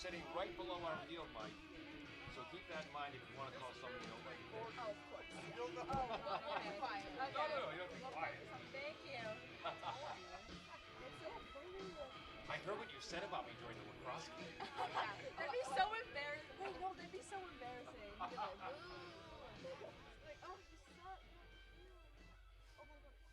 sitting right below our field mic. So keep that in mind if you want to call somebody you don't like. Oh, of course. You'll know. Oh, we'll be quiet. Okay. No, you don't have to be quiet. Thank you. That's so funny. I heard what you said about me during the lacrosse game. That'd be so embarrassing. Wait, no, that'd be so embarrassing. You'd be like, like, oh, you suck. Oh my god.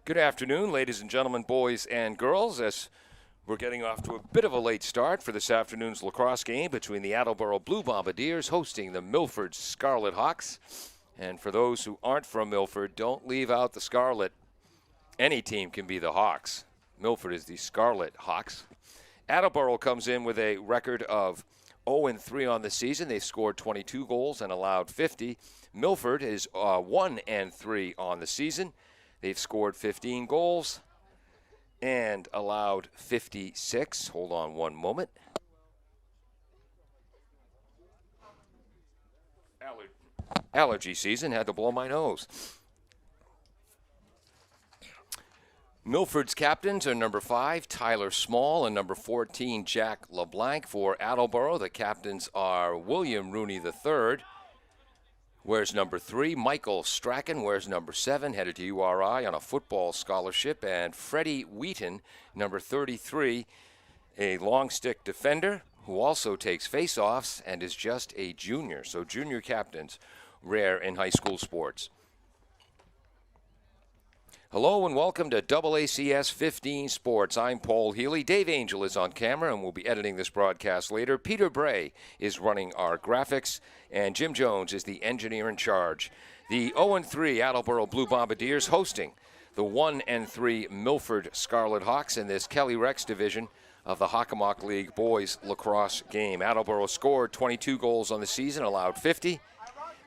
Good afternoon, ladies and gentlemen, boys and girls, as we're getting off to a bit of a late start for this afternoon's lacrosse game between the Attleboro Blue Bombardiers hosting the Milford Scarlet Hawks. And for those who aren't from Milford, don't leave out the Scarlet. Any team can be the Hawks. Milford is the Scarlet Hawks. Attleboro comes in with a record of 0-3 on the season. They've scored 22 goals and allowed 50. Milford is 1-3 on the season. They've scored 15 goals and allowed 56. Hold on one moment. Allergy season, had to blow my nose. Milford's captains are number 5, Tyler Small, and number 14, Jack LeBlanc. For Attleboro, the captains are William Rooney III. Wears number 3. Michael Strachan wears number 7, headed to URI on a football scholarship. And Freddie Wheaton, number 33, a long stick defender who also takes face-offs and is just a junior. So junior captains, rare in high school sports. Hello and welcome to AACS 15 Sports. I'm Paul Healy. Dave Angel is on camera and will be editing this broadcast later. Peter Bray is running our graphics, and Jim Jones is the engineer in charge. The 0-3 Attleboro Blue Bombardiers hosting the 1-3 Milford Scarlet Hawks in this Kelly Rex division of the Hockomock League boys lacrosse game. Attleboro scored 22 goals on the season, allowed 50.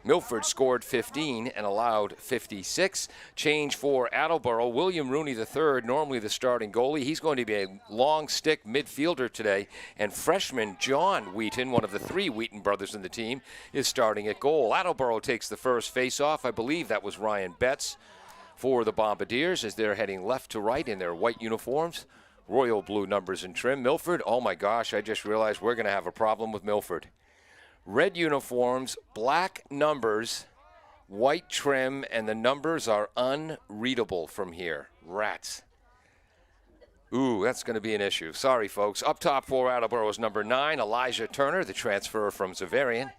Milford scored 15 and allowed 56. Change for Attleboro. William Rooney III, normally the starting goalie. He's going to be a long stick midfielder today. And freshman John Wheaton, one of the 3 Wheaton brothers in the team, is starting at goal. Attleboro takes the first face-off. I believe that was Ryan Betts for the Bombardiers as they're heading left to right in their white uniforms. Royal blue numbers and trim. Milford, oh my gosh, I just realized we're going to have a problem with Milford. Red uniforms, black numbers, white trim, and the numbers are unreadable from here. Rats. Ooh, that's going to be an issue. Sorry, folks. Up top for Attleboro is number 9, Elijah Turner, the transfer from Zavarian.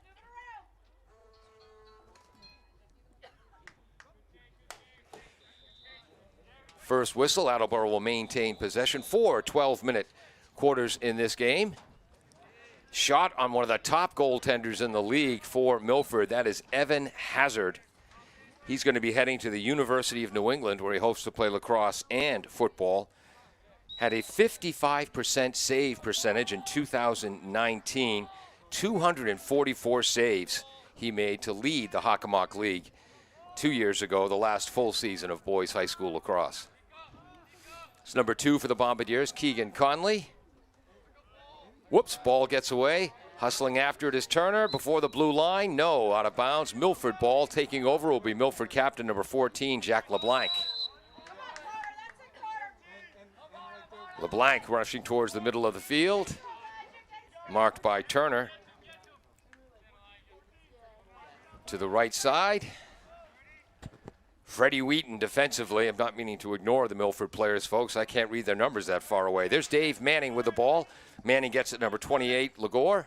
First whistle, Attleboro will maintain possession for 12-minute quarters in this game. Shot on one of the top goaltenders in the league for Milford. That is Evan Hazard. He's going to be heading to the University of New England where he hopes to play lacrosse and football. Had a 55% save percentage in 2019. 244 saves he made to lead the Hockomock League 2 years ago, the last full season of boys high school lacrosse. It's number 2 for the Bombardiers, Keegan Conley. Whoops, ball gets away. Hustling after it is Turner before the blue line. No, out of bounds. Milford ball taking over will be Milford captain number 14, Jack LeBlanc. LeBlanc rushing towards the middle of the field. Marked by Turner. To the right side. Freddie Wheaton defensively. I'm not meaning to ignore the Milford players, folks. I can't read their numbers that far away. There's Dave Manning with the ball. Manning gets it number 28, Ligor.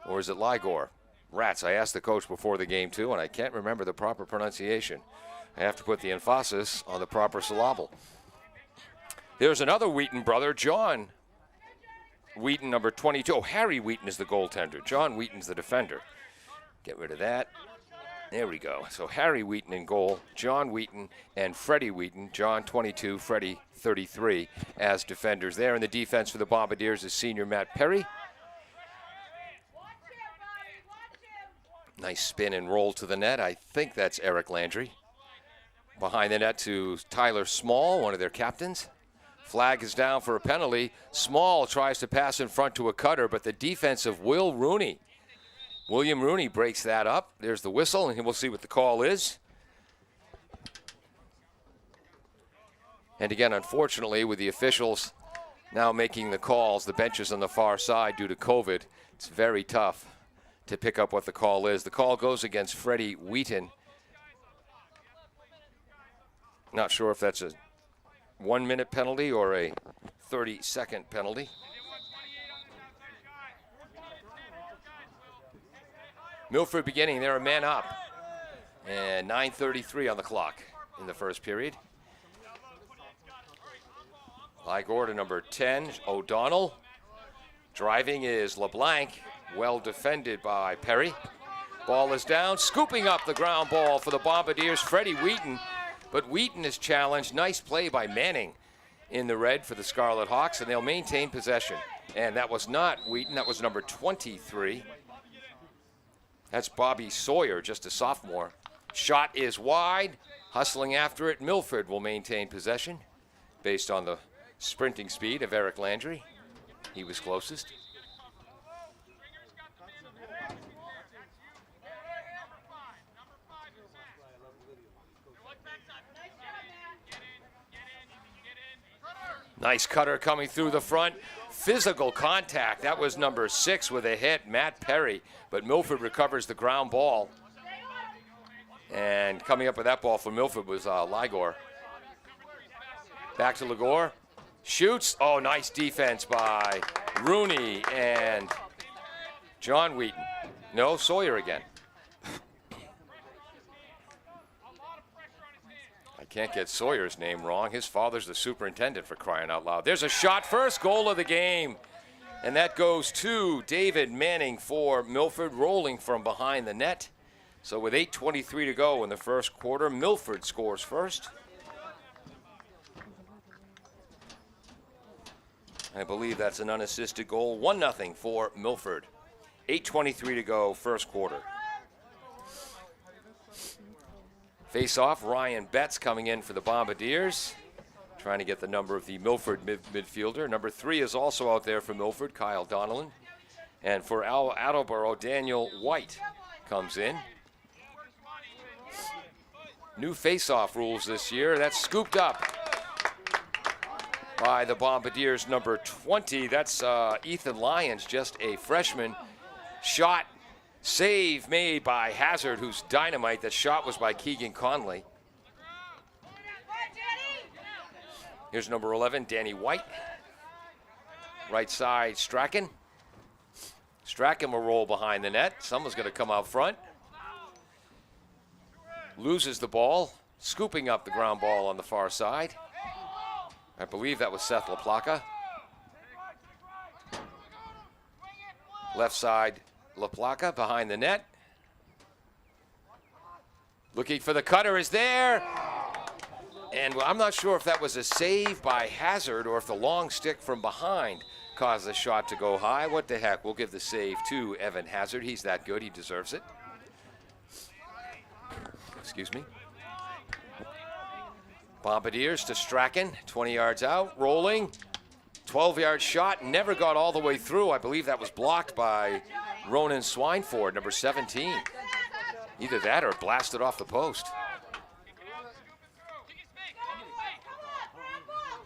Or is it Ligor? Rats. I asked the coach before the game, too, and I can't remember the proper pronunciation. I have to put the emphasis on the proper syllable. There's another Wheaton brother, John Wheaton, number 22. Oh, Harry Wheaton is the goaltender. John Wheaton's the defender. Get rid of that. There we go. So Harry Wheaton in goal, John Wheaton and Freddie Wheaton. John 22, Freddie 33 as defenders. There in the defense for the Bombardiers is senior Matt Perry. Nice spin and roll to the net. I think that's Eric Landry. Behind the net to Tyler Small, one of their captains. Flag is down for a penalty. Small tries to pass in front to a cutter, but the defense of William Rooney breaks that up. There's the whistle, and we'll see what the call is. And again, unfortunately, with the officials now making the calls, the benches on the far side due to COVID, it's very tough to pick up what the call is. The call goes against Freddie Wheaton. Not sure if that's a 1-minute penalty or a 30-second penalty. Milford beginning, they're a man up. And 9:33 on the clock in the first period. Ligor to number 10, O'Donnell. Driving is LeBlanc, well defended by Perry. Ball is down, scooping up the ground ball for the Bombardiers, Freddie Wheaton. But Wheaton is challenged. Nice play by Manning in the red for the Scarlet Hawks, and they'll maintain possession. And that was not Wheaton, that was number 23. That's Bobby Sawyer, just a sophomore. Shot is wide. Hustling after it. Milford will maintain possession based on the sprinting speed of Eric Landry. He was closest. Nice cutter coming through the front. Physical contact. That was number 6 with a hit, Matt Perry. But Milford recovers the ground ball. And coming up with that ball for Milford was Ligor. Back to Ligor. Shoots. Oh, nice defense by Rooney and John Wheaton. No, Sawyer again. I can't get Sawyer's name wrong. His father's the superintendent, for crying out loud. There's a shot, first goal of the game. And that goes to David Manning for Milford, rolling from behind the net. So with 8:23 to go in the first quarter, Milford scores first. I believe that's an unassisted goal. 1-0 for Milford. 8:23 to go, first quarter. Face-off, Ryan Betts coming in for the Bombardiers. Trying to get the number of the Milford midfielder. Number 3 is also out there for Milford, Kyle Donnellan. And for Attleboro, Daniel White comes in. New face-off rules this year. That's scooped up by the Bombardiers, number 20. That's Ethan Lyons, just a freshman. Shot, save made by Hazard, who's dynamite. That shot was by Keegan Conley. Here's number 11, Danny White. Right side, Strachan. Strachan will roll behind the net. Someone's going to come out front. Loses the ball, scooping up the ground ball on the far side. I believe that was Seth LaPlaca. Left side, LaPlaca behind the net. Looking for the cutter, is there. And I'm not sure if that was a save by Hazard or if the long stick from behind caused the shot to go high. What the heck, we'll give the save to Evan Hazard. He's that good, he deserves it. Excuse me. Bombardiers to Strachan, 20 yards out, rolling. 12-yard shot, never got all the way through. I believe that was blocked by Ronan Swineford, number 17. Either that or blasted off the post.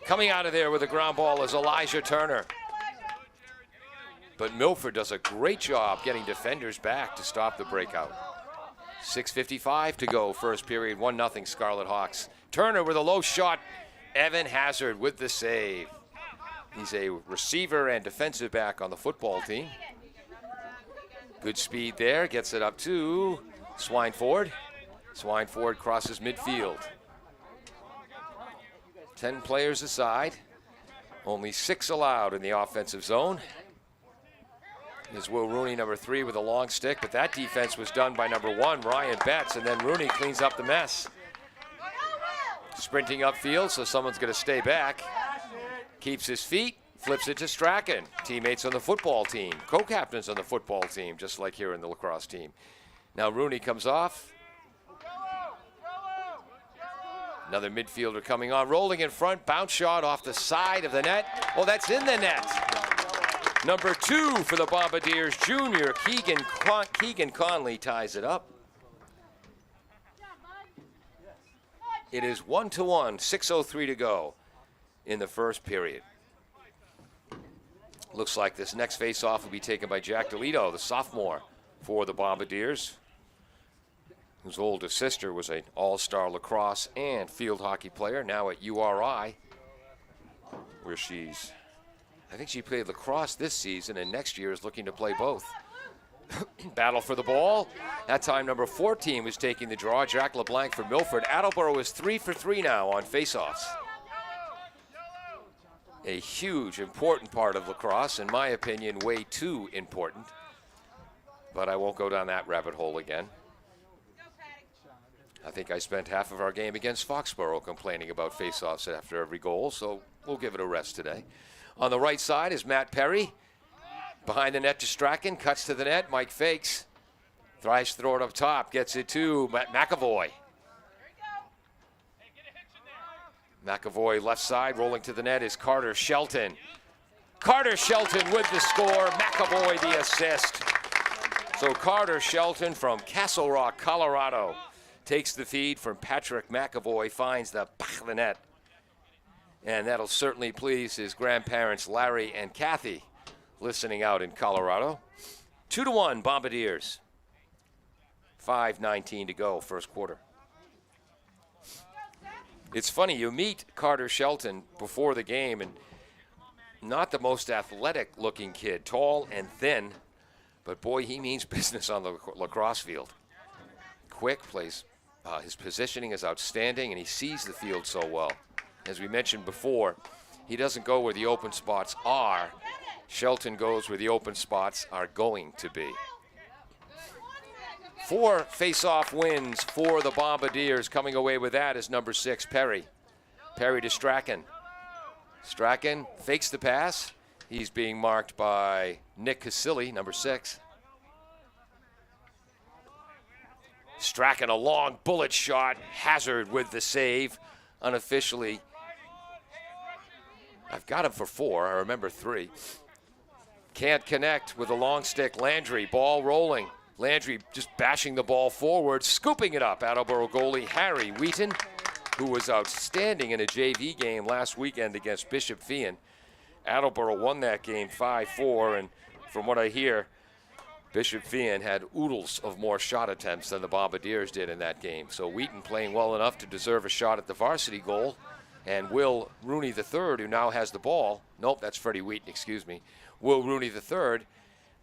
Coming out of there with a ground ball is Elijah Turner. But Milford does a great job getting defenders back to stop the breakout. 6:55 to go, first period, 1-0 Scarlet Hawks. Turner with a low shot. Evan Hazard with the save. He's a receiver and defensive back on the football team. Good speed there, gets it up to Swineford. Swineford crosses midfield. 10 players aside. Only 6 allowed in the offensive zone. Is Will Rooney, number 3, with a long stick, but that defense was done by number 1, Ryan Betts, and then Rooney cleans up the mess. Sprinting upfield, so someone's going to stay back. Keeps his feet, flips it to Strachan. Teammates on the football team, co-captains on the football team, just like here in the lacrosse team. Now Rooney comes off. Another midfielder coming on, rolling in front, bounce shot off the side of the net. Oh, that's in the net. Number 2 for the Bombardiers, junior Keegan Conley ties it up. It is 1-1, 6:03 to go in the first period. Looks like this next face-off will be taken by Jack DeLito, the sophomore for the Bombardiers, whose older sister was an all-star lacrosse and field hockey player, now at URI, where I think she played lacrosse this season and next year is looking to play both. Battle for the ball. That time number 14 was taking the draw, Jack LeBlanc for Milford. Attleboro is 3 for 3 now on face-offs. A huge, important part of lacrosse, in my opinion, way too important. But I won't go down that rabbit hole again. I think I spent half of our game against Foxborough complaining about face-offs after every goal, so we'll give it a rest today. On the right side is Matt Perry. Behind the net to Strachan, cuts to the net, Mike fakes. Thrice throw it up top, gets it to McAvoy. McAvoy left side, rolling to the net is Carter Shelton. Carter Shelton with the score, McAvoy the assist. So Carter Shelton from Castle Rock, Colorado, takes the feed from Patrick McAvoy, finds the back of the net. And that'll certainly please his grandparents, Larry and Kathy, listening out in Colorado. 2-1 Bombardiers. 5:19 to go, first quarter. It's funny, you meet Carter Shelton before the game, and not the most athletic-looking kid, tall and thin, but boy, he means business on the lacrosse field. Quick, plays, his positioning is outstanding, and he sees the field so well. As we mentioned before, he doesn't go where the open spots are. Shelton goes where the open spots are going to be. 4 face-off wins for the Bombardiers. Coming away with that is number 6, Perry. Perry to Strachan. Strachan fakes the pass. He's being marked by Nick Casilli, number 6. Strachan, a long bullet shot. Hazard with the save. Unofficially, I've got him for 4. I remember 3. Can't connect with a long stick. Landry, ball rolling. Landry just bashing the ball forward, scooping it up. Attleboro goalie Harry Wheaton, who was outstanding in a JV game last weekend against Bishop Feehan. Attleboro won that game 5-4, and from what I hear, Bishop Feehan had oodles of more shot attempts than the Bombardiers did in that game. So Wheaton playing well enough to deserve a shot at the varsity goal. And Will Rooney III, who now has the ball, nope, that's Freddie Wheaton, excuse me. Will Rooney III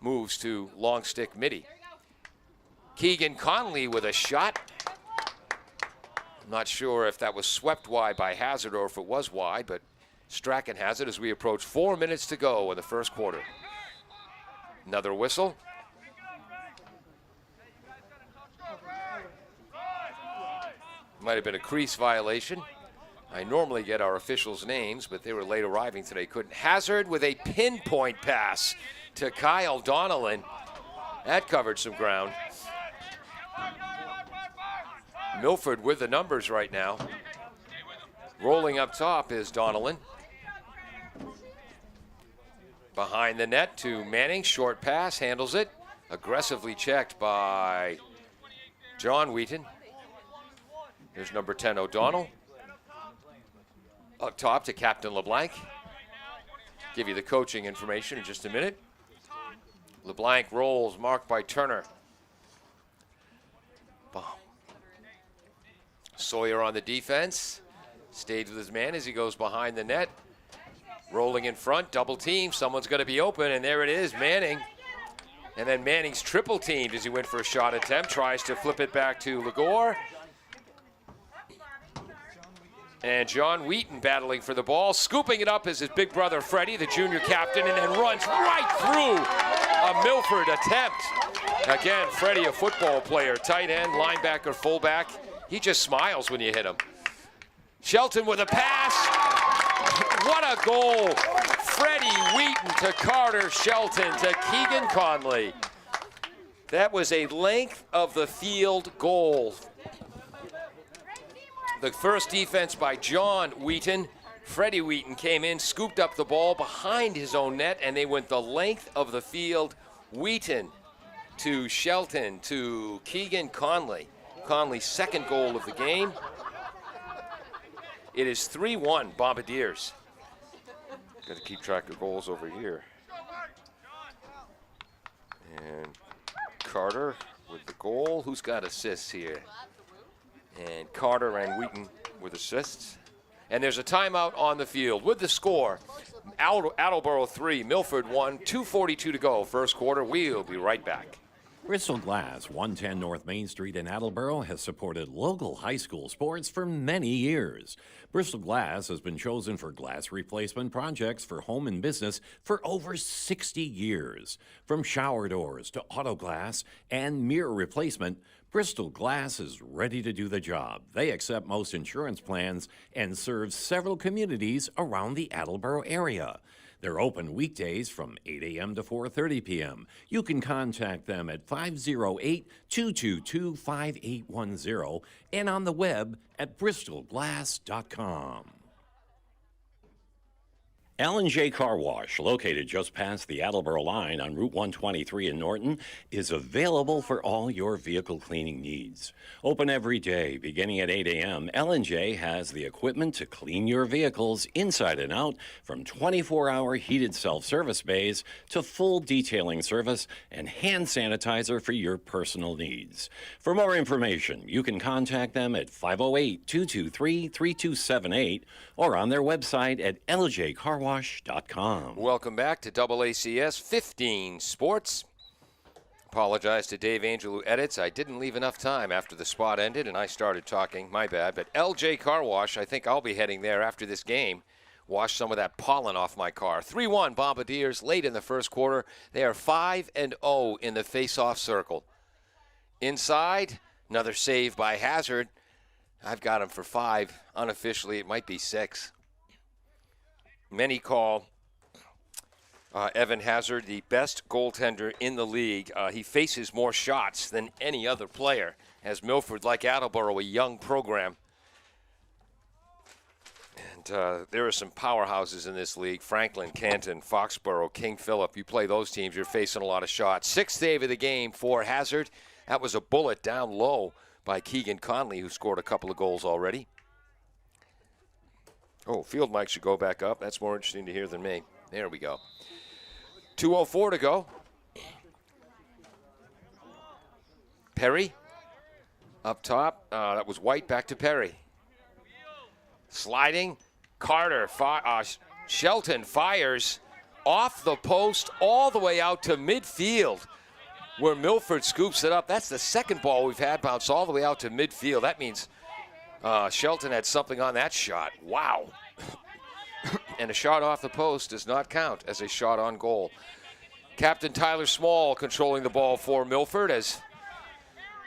moves to long stick midi. Keegan Conley with a shot. I'm not sure if that was swept wide by Hazard or if it was wide, but Strachan has it as we approach 4 minutes to go in the first quarter. Another whistle. Might have been a crease violation. I normally get our officials' names, but they were late arriving today. Couldn't. Hazard with a pinpoint pass to Kyle Donnellan. That covered some ground. Milford with the numbers right now. Rolling up top is Donnellan. Behind the net to Manning. Short pass, handles it. Aggressively checked by John Wheaton. Here's number 10, O'Donnell. Up top to Captain LeBlanc. Give you the coaching information in just a minute. LeBlanc rolls, marked by Turner. Sawyer on the defense. Stays with his man as he goes behind the net. Rolling in front, double team. Someone's going to be open, and there it is, Manning. And then Manning's triple teamed as he went for a shot attempt. Tries to flip it back to Legore. And John Wheaton battling for the ball. Scooping it up is his big brother, Freddie, the junior captain, and then runs right through a Milford attempt. Again, Freddie, a football player, tight end, linebacker, fullback. He just smiles when you hit him. Shelton with a pass. What a goal. Freddie Wheaton to Carter Shelton to Keegan Conley. That was a length of the field goal. The first defense by John Wheaton. Freddie Wheaton came in, scooped up the ball behind his own net, and they went the length of the field. Wheaton to Shelton to Keegan Conley. Conley's second goal of the game. It is 3-1 Bombardiers. Got to keep track of goals over here. And Carter with the goal. Who's got assists here? And Carter and Wheaton with assists. And there's a timeout on the field with the score. Attleboro 3, Milford 1, 2:42 to go. First quarter. We'll be right back. Bristol Glass, 110 North Main Street in Attleboro, has supported local high school sports for many years. Bristol Glass has been chosen for glass replacement projects for home and business for over 60 years. From shower doors to auto glass and mirror replacement, Bristol Glass is ready to do the job. They accept most insurance plans and serve several communities around the Attleboro area. They're open weekdays from 8 a.m. to 4:30 p.m. You can contact them at 508-222-5810 and on the web at bristolglass.com. L&J Car Wash, located just past the Attleboro line on Route 123 in Norton, is available for all your vehicle cleaning needs. Open every day, beginning at 8 a.m., L&J has the equipment to clean your vehicles inside and out, from 24-hour heated self-service bays to full detailing service and hand sanitizer for your personal needs. For more information, you can contact them at 508-223-3278 or on their website at ljcarwash.com. Welcome back to AACS 15 Sports. Apologize to Dave Angel who edits. I didn't leave enough time after the spot ended and I started talking. My bad. But LJ Car Wash, I think I'll be heading there after this game. Wash some of that pollen off my car. 3-1 Bombardiers late in the first quarter. They are 5-0 in the face-off circle. Inside, another save by Hazard. I've got him for 5. Unofficially, it might be 6. Many call Evan Hazard the best goaltender in the league. He faces more shots than any other player, as Milford, like Attleboro, a young program. And there are some powerhouses in this league: Franklin, Canton, Foxborough, King Philip. You play those teams, you're facing a lot of shots. 6th save of the game for Hazard. That was a bullet down low by Keegan Conley, who scored a couple of goals already. Oh, field mic should go back up. That's more interesting to hear than me. There we go. 2:04 to go. Perry up top. That was White, back to Perry. Sliding. Carter. Shelton fires off the post all the way out to midfield, where Milford scoops it up. That's the second ball we've had bounce all the way out to midfield. That means Shelton had something on that shot. Wow. And a shot off the post does not count as a shot on goal. Captain Tyler Small controlling the ball for Milford. As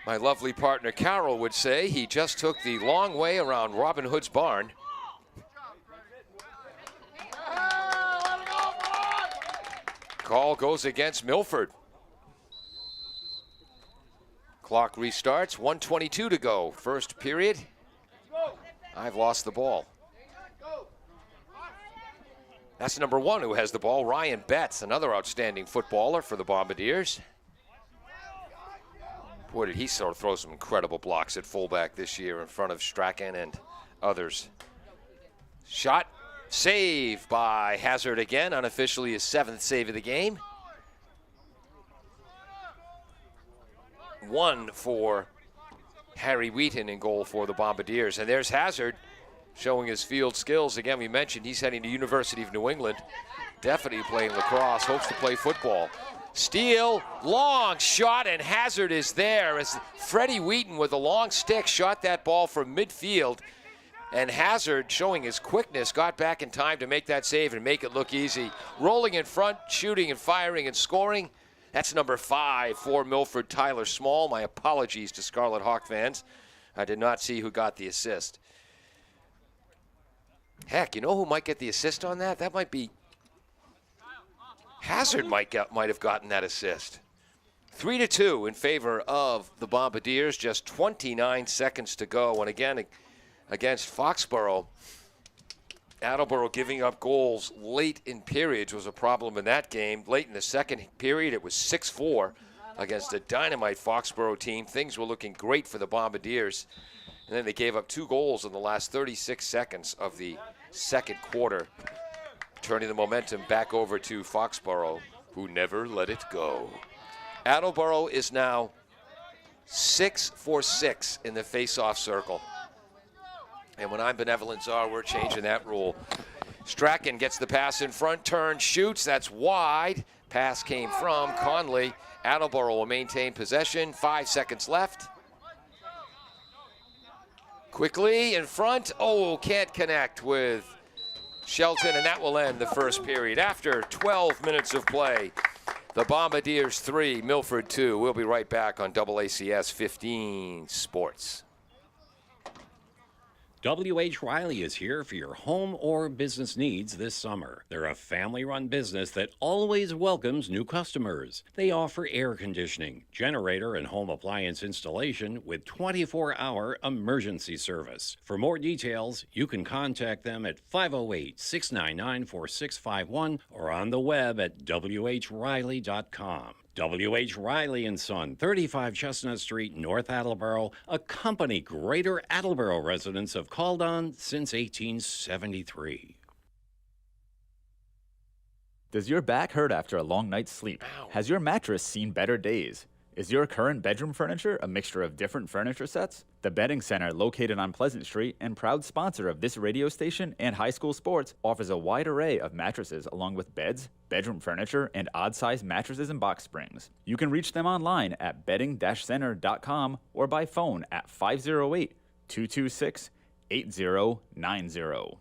my lovely partner Carol would say, he just took the long way around Robin Hood's barn. Call goes against Milford. Clock restarts, 1:22 to go. First period. I've lost the ball. That's number 1 who has the ball, Ryan Betts, another outstanding footballer for the Bombardiers. Boy, did he sort of throw some incredible blocks at fullback this year in front of Strachan and others. Shot, save by Hazard again, unofficially his 7th save of the game. 1 for Harry Wheaton in goal for the Bombardiers. And there's Hazard showing his field skills. Again, we mentioned he's heading to University of New England. Definitely playing lacrosse, hopes to play football. Steal, long shot, and Hazard is there as Freddie Wheaton with a long stick shot that ball from midfield. And Hazard, showing his quickness, got back in time to make that save and make it look easy. Rolling in front, shooting and firing and scoring. That's number 5 for Milford, Tyler Small. My apologies to Scarlet Hawk fans. I did not see who got the assist. Heck, you know who might get the assist on that? That might be Hazard. Might have gotten that assist. 3-2 in favor of the Bombardiers. Just 29 seconds to go. And again, against Foxborough, Attleboro giving up goals late in periods was a problem in that game. Late in the second period, it was 6-4 against a dynamite Foxborough team. Things were looking great for the Bombardiers. And then they gave up 2 goals in the last 36 seconds of the second quarter, turning the momentum back over to Foxborough, who never let it go. Attleboro is now 6 for 6 in the face-off circle. And when I'm benevolent czar, we're changing that rule. Strachan gets the pass in front, turns, shoots. That's wide. Pass came from Conley. Attleboro will maintain possession. 5 seconds left. Quickly in front. Oh, can't connect with Shelton, and that will end the first period. After 12 minutes of play, the Bombardiers 3, Milford 2. We'll be right back on AACS 15 Sports. W.H. Riley is here for your home or business needs this summer. They're a family-run business that always welcomes new customers. They offer air conditioning, generator, and home appliance installation with 24-hour emergency service. For more details, you can contact them at 508-699-4651 or on the web at whriley.com. W.H. Riley & Son, 35 Chestnut Street, North Attleboro, a company Greater Attleboro residents have called on since 1873. Does your back hurt after a long night's sleep? Ow. Has your mattress seen better days? Is your current bedroom furniture a mixture of different furniture sets? The Bedding Center, located on Pleasant Street and proud sponsor of this radio station and high school sports, offers a wide array of mattresses along with beds, bedroom furniture, and odd-sized mattresses and box springs. You can reach them online at bedding-center.com or by phone at 508-226-8090.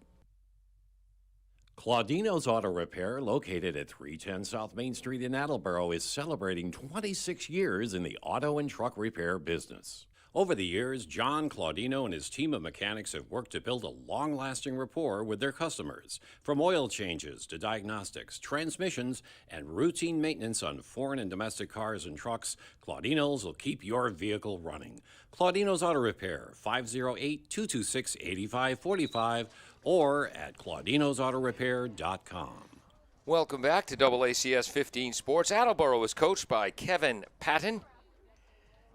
Claudino's Auto Repair, located at 310 South Main Street in Attleboro, is celebrating 26 years in the auto and truck repair business. Over the years, John Claudino and his team of mechanics have worked to build a long-lasting rapport with their customers. From oil changes to diagnostics, transmissions, and routine maintenance on foreign and domestic cars and trucks, Claudino's will keep your vehicle running. Claudino's Auto Repair, 508-226-8545, or at claudinosautorepair.com. Welcome back to AACS 15 Sports. Attleboro is coached by Kevin Patton.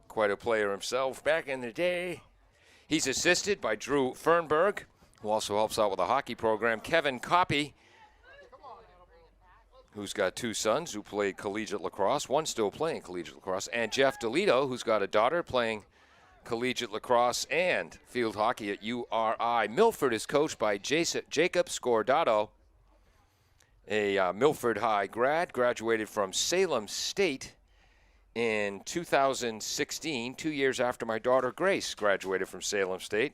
Quite a player himself back in the day. He's assisted by Drew Fernberg, who also helps out with the hockey program. Kevin Coppy, who's got two sons who play collegiate lacrosse, one still playing collegiate lacrosse, and Jeff DeLito, who's got a daughter playing collegiate lacrosse and field hockey at URI. Milford is coached by Jacob Scordato, a Milford High grad, graduated from Salem State in 2016, 2 years after my daughter Grace graduated from Salem State.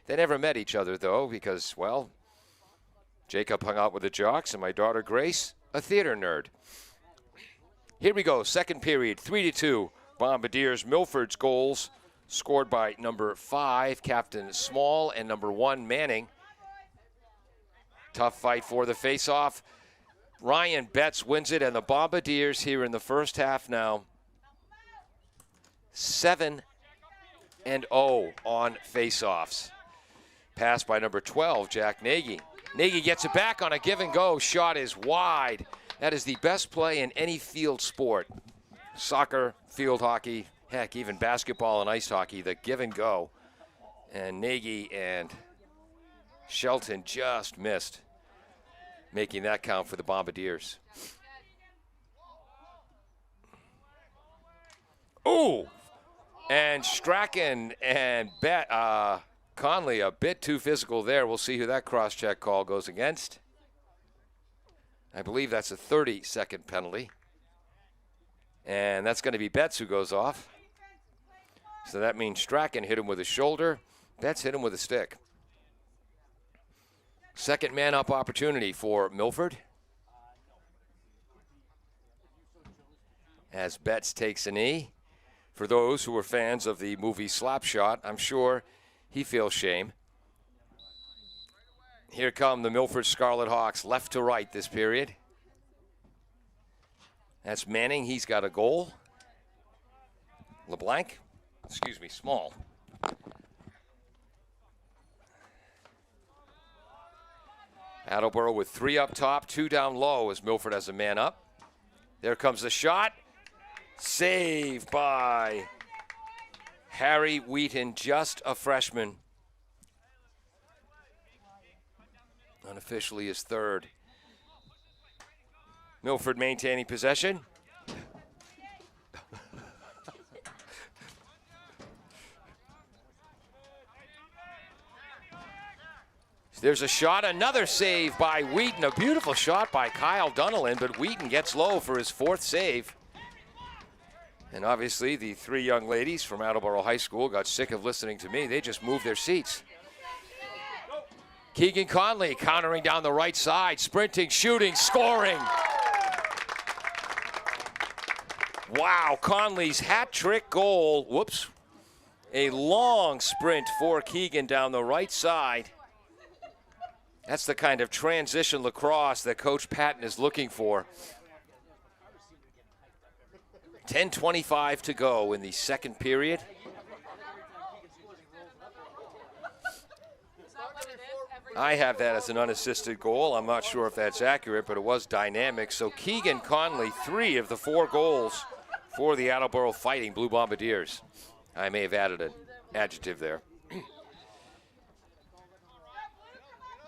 They never met each other, though, because, well, Jacob hung out with the jocks, and my daughter Grace, a theater nerd. Here we go, second period, 3-2. Bombardiers. Milford's goals scored by number 5, Captain Small, and number 1, Manning. Tough fight for the face-off. Ryan Betts wins it, and the Bombardiers here in the first half now 7-0 on face-offs. Pass by number 12, Jack Nagy. Nagy gets it back on a give-and-go. Shot is wide. That is the best play in any field sport. Soccer, field hockey, heck, even basketball and ice hockey, the give-and-go. And Nagy and Shelton just missed making that count for the Bombardiers. Ooh! And Strachan and Conley a bit too physical there. We'll see who that cross-check call goes against. I believe that's a 30-second penalty. And that's going to be Betts who goes off. So that means Strachan hit him with a shoulder. Betts hit him with a stick. Second man-up opportunity for Milford. As Betts takes a knee. For those who are fans of the movie Slapshot, I'm sure he feels shame. Here come the Milford Scarlet Hawks, left to right this period. That's Manning. He's got a goal. Small. Attleboro with 3 up top, 2 down low as Milford has a man up. There comes the shot. Save by Harry Wheaton, just a freshman. Unofficially his third. Milford maintaining possession. There's a shot, another save by Wheaton. A beautiful shot by Kyle Dunnelan, but Wheaton gets low for his 4th save. And obviously the 3 young ladies from Attleboro High School got sick of listening to me. They just moved their seats. Keegan Conley countering down the right side, sprinting, shooting, scoring. Wow, Conley's hat trick goal. Whoops. A long sprint for Keegan down the right side. That's the kind of transition lacrosse that Coach Patton is looking for. 10:25 to go in the second period. I have that as an unassisted goal. I'm not sure if that's accurate, but it was dynamic. So Keegan Conley, 3 of the 4 goals for the Attleboro Fighting Blue Bombardiers. I may have added an adjective there.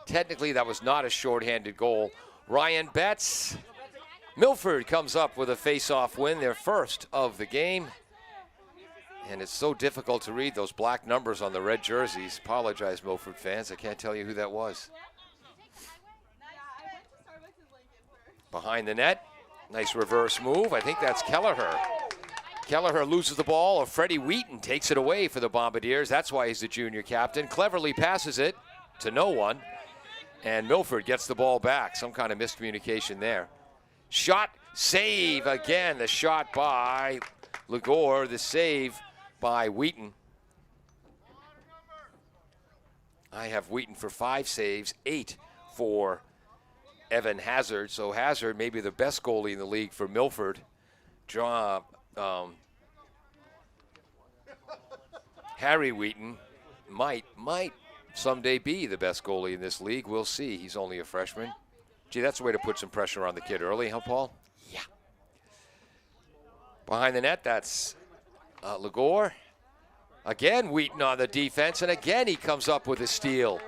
Technically, that was not a shorthanded goal. Ryan Betts. Milford comes up with a face-off win, their first of the game. And it's so difficult to read those black numbers on the red jerseys. Apologize, Milford fans. I can't tell you who that was. Behind the net. Nice reverse move. I think that's Kelleher. Kelleher loses the ball, or Freddie Wheaton takes it away for the Bombardiers. That's why he's the junior captain. Cleverly passes it to no one. And Milford gets the ball back. Some kind of miscommunication there. Shot, save again. The shot by Lagore, the save by Wheaton. I have Wheaton for 5 saves, 8 for Evan Hazard. So Hazard may be the best goalie in the league for Milford. Harry Wheaton might someday be the best goalie in this league. We'll see. He's only a freshman. Gee, that's a way to put some pressure on the kid early, huh, Paul? Yeah. Behind the net, that's Lagore. Again, Wheaton on the defense, and again he comes up with a steal.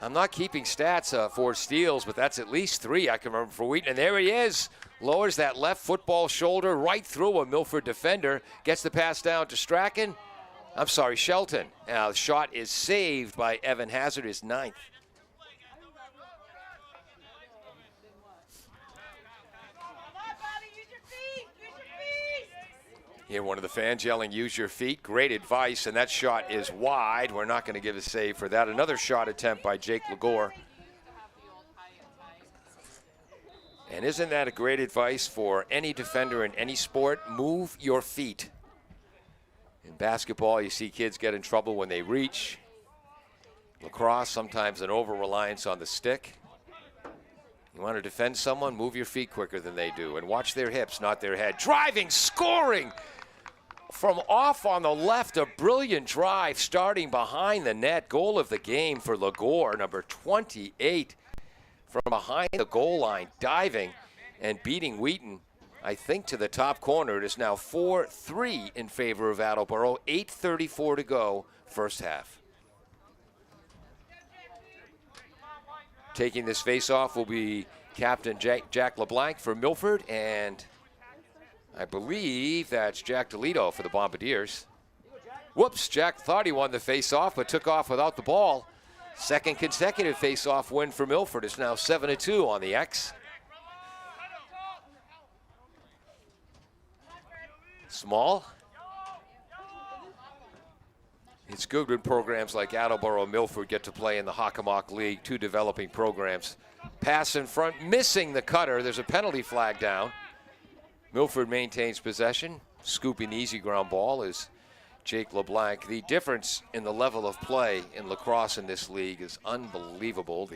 I'm not keeping stats for steals, but that's at least 3 I can remember for Wheaton. And there he is. Lowers that left football shoulder right through a Milford defender. Gets the pass down to Shelton. The shot is saved by Evan Hazard, his 9th. Here, one of the fans yelling, use your feet. Great advice, and that shot is wide. We're not going to give a save for that. Another shot attempt by Jake Lagore. And isn't that a great advice for any defender in any sport? Move your feet. In basketball, you see kids get in trouble when they reach. Lacrosse, sometimes an over-reliance on the stick. You want to defend someone, move your feet quicker than they do. And watch their hips, not their head. Driving, scoring! From off on the left, a brilliant drive starting behind the net. Goal of the game for Lagore, number 28. From behind the goal line, diving and beating Wheaton, I think, to the top corner. It is now 4-3 in favor of Attleboro. 8:34 to go, first half. Taking this face-off will be Captain Jack LeBlanc for Milford, and I believe that's Jack DeLito for the Bombardiers. Whoops, Jack thought he won the face-off, but took off without the ball. Second consecutive face-off win for Milford. It's now 7-2 on the X. Small. It's good when programs like Attleboro and Milford get to play in the Hockomock League, 2 developing programs. Pass in front, missing the cutter. There's a penalty flag down. Milford maintains possession. Scooping the easy ground ball is Jake LeBlanc. The difference in the level of play in lacrosse in this league is unbelievable.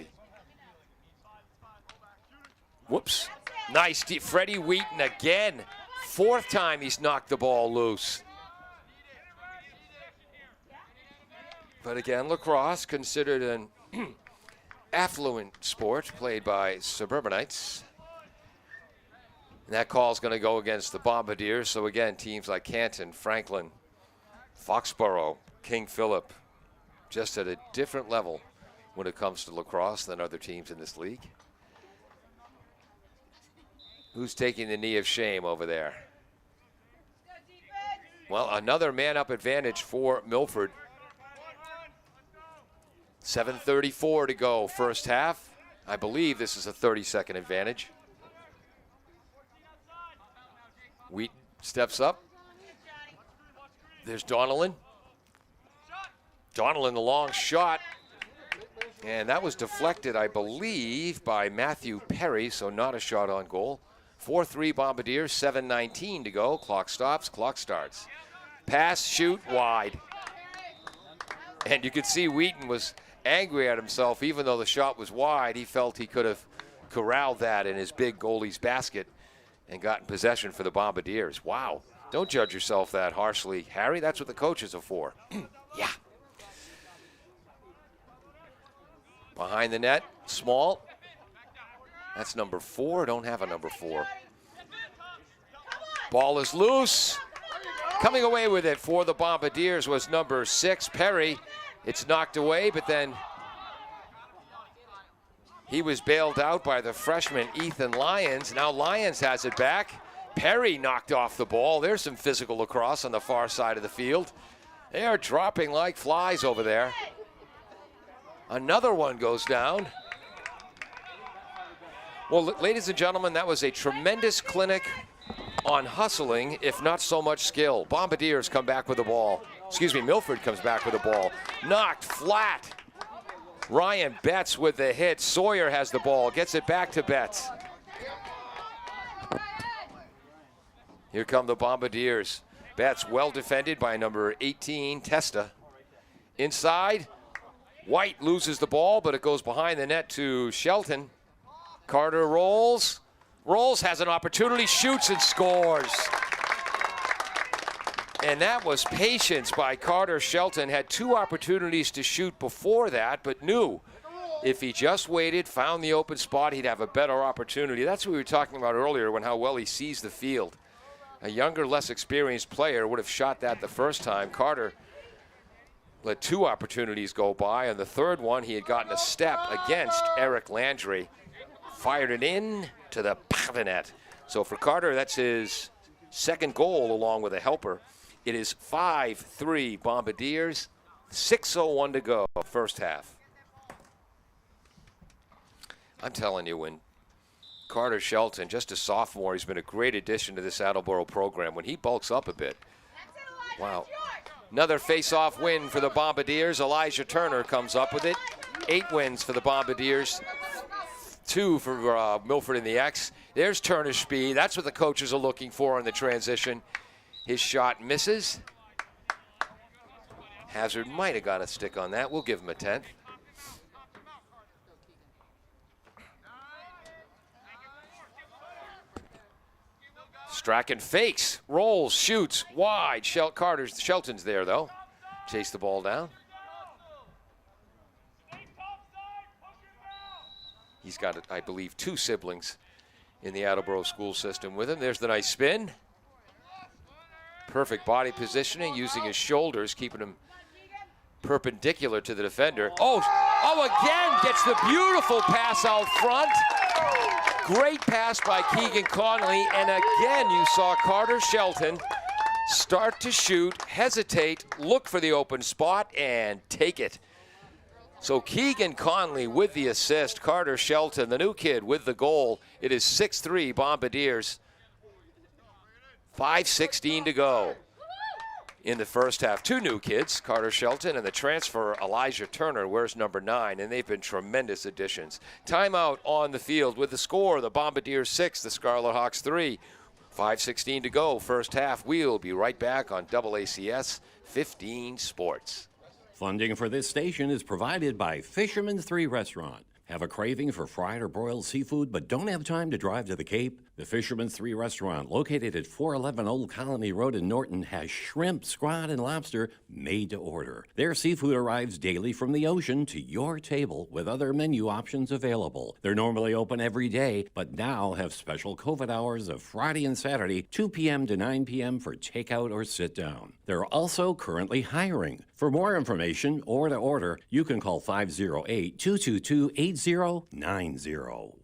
Whoops. Nice. Freddie Wheaton again. 4th time he's knocked the ball loose. But again, lacrosse, considered an affluent sport played by suburbanites. And that call's going to go against the Bombardiers. So again, teams like Canton, Franklin, Foxborough, King Philip, just at a different level when it comes to lacrosse than other teams in this league. Who's taking the knee of shame over there? Well, another man-up advantage for Milford. 7:34 to go, first half. I believe this is a 30-second advantage. Wheaton steps up. There's Donnellan. Donnellan, the long shot. And that was deflected, I believe, by Matthew Perry, so not a shot on goal. 4-3 Bombardiers, 7:19 to go. Clock stops, clock starts. Pass, shoot, wide. And you could see Wheaton was angry at himself. Even though the shot was wide, he felt he could have corralled that in his big goalie's basket and gotten possession for the Bombardiers. Wow. Don't judge yourself that harshly, Harry. That's what the coaches are for. Yeah. Behind the net, Small. That's number 4. Don't have a number 4. Ball is loose. Coming away with it for the Bombardiers was number 6, Perry. It's knocked away, but then he was bailed out by the freshman Ethan Lyons. Now Lyons has it back. Perry knocked off the ball. There's some physical lacrosse on the far side of the field. They are dropping like flies over there. Another one goes down. Well, ladies and gentlemen, that was a tremendous clinic on hustling, if not so much skill. Bombardiers come back with the ball. Excuse me, Milford comes back with the ball. Knocked flat. Ryan Betts with the hit. Sawyer has the ball, gets it back to Betts. Here come the Bombardiers. Betts well defended by number 18, Testa. Inside, White loses the ball, but it goes behind the net to Shelton. Carter rolls, has an opportunity, shoots and scores. And that was patience by Carter Shelton. Had 2 opportunities to shoot before that, but knew if he just waited, found the open spot, he'd have a better opportunity. That's what we were talking about earlier, when how well he sees the field. A younger, less experienced player would have shot that the first time. Carter let 2 opportunities go by. On the third one, he had gotten a step against Eric Landry. Fired it in to the back of the net. So for Carter, that's his second goal along with a helper. It is 5-3 Bombardiers, 6:01 to go, first half. I'm telling you, when Carter Shelton, just a sophomore, he's been a great addition to this Attleboro program. When he bulks up a bit, wow. Another face-off win for the Bombardiers. Elijah Turner comes up with it. 8 wins for the Bombardiers, 2 for Milford in the X. There's Turner's speed. That's what the coaches are looking for in the transition. His shot misses. Hazard might have got a stick on that. We'll give him a 10th. Strachan fakes, rolls, shoots, wide. Shelton's there, though. Chase the ball down. He's got, I believe, 2 siblings in the Attleboro school system with him. There's the nice spin. Perfect body positioning, using his shoulders, keeping him perpendicular to the defender. Again, gets the beautiful pass out front. Great pass by Keegan Conley, and again you saw Carter Shelton start to shoot, hesitate, look for the open spot, and take it. So Keegan Conley with the assist, Carter Shelton, the new kid, with the goal. It is 6-3 Bombardiers. 5:16 to go in the first half. 2 new kids, Carter Shelton and the transfer Elijah Turner, wears number 9, and they've been tremendous additions. Timeout on the field with the score, the Bombardiers 6, the Scarlet Hawks 3. 5:16 to go, first half. We'll be right back on AACS 15 Sports. Funding for this station is provided by Fisherman's 3 Restaurant. Have a craving for fried or broiled seafood but don't have time to drive to the Cape? The Fisherman's 3 Restaurant, located at 411 Old Colony Road in Norton, has shrimp, squid, and lobster made to order. Their seafood arrives daily from the ocean to your table with other menu options available. They're normally open every day, but now have special COVID hours of Friday and Saturday, 2 p.m. to 9 p.m. for takeout or sit down. They're also currently hiring. For more information or to order, you can call 508-222-8090.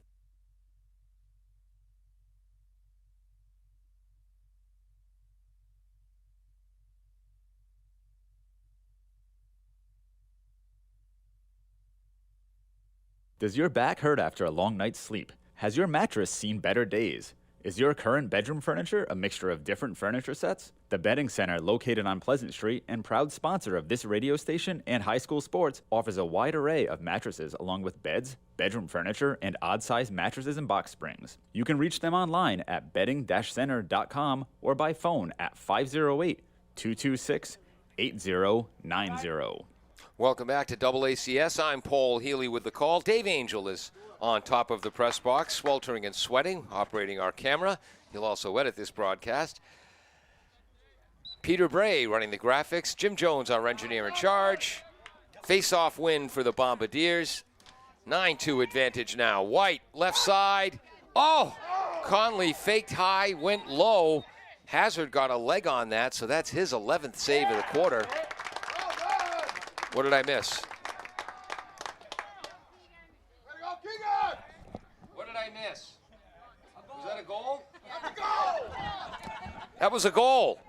Does your back hurt after a long night's sleep? Has your mattress seen better days? Is your current bedroom furniture a mixture of different furniture sets? The Bedding Center, located on Pleasant Street and proud sponsor of this radio station and high school sports, offers a wide array of mattresses along with beds, bedroom furniture, and odd-sized mattresses and box springs. You can reach them online at bedding-center.com or by phone at 508-226-8090. Welcome back to AACS. I'm Paul Healy with the call. Dave Angel is on top of the press box, sweltering and sweating, operating our camera. He'll also edit this broadcast. Peter Bray running the graphics. Jim Jones, our engineer in charge. Face-off win for the Bombardiers. 9-2 advantage now. White, left side. Oh! Conley faked high, went low. Hazard got a leg on that, so that's his 11th save of the quarter. What did I miss? What did I miss? Was that a goal? That was a goal.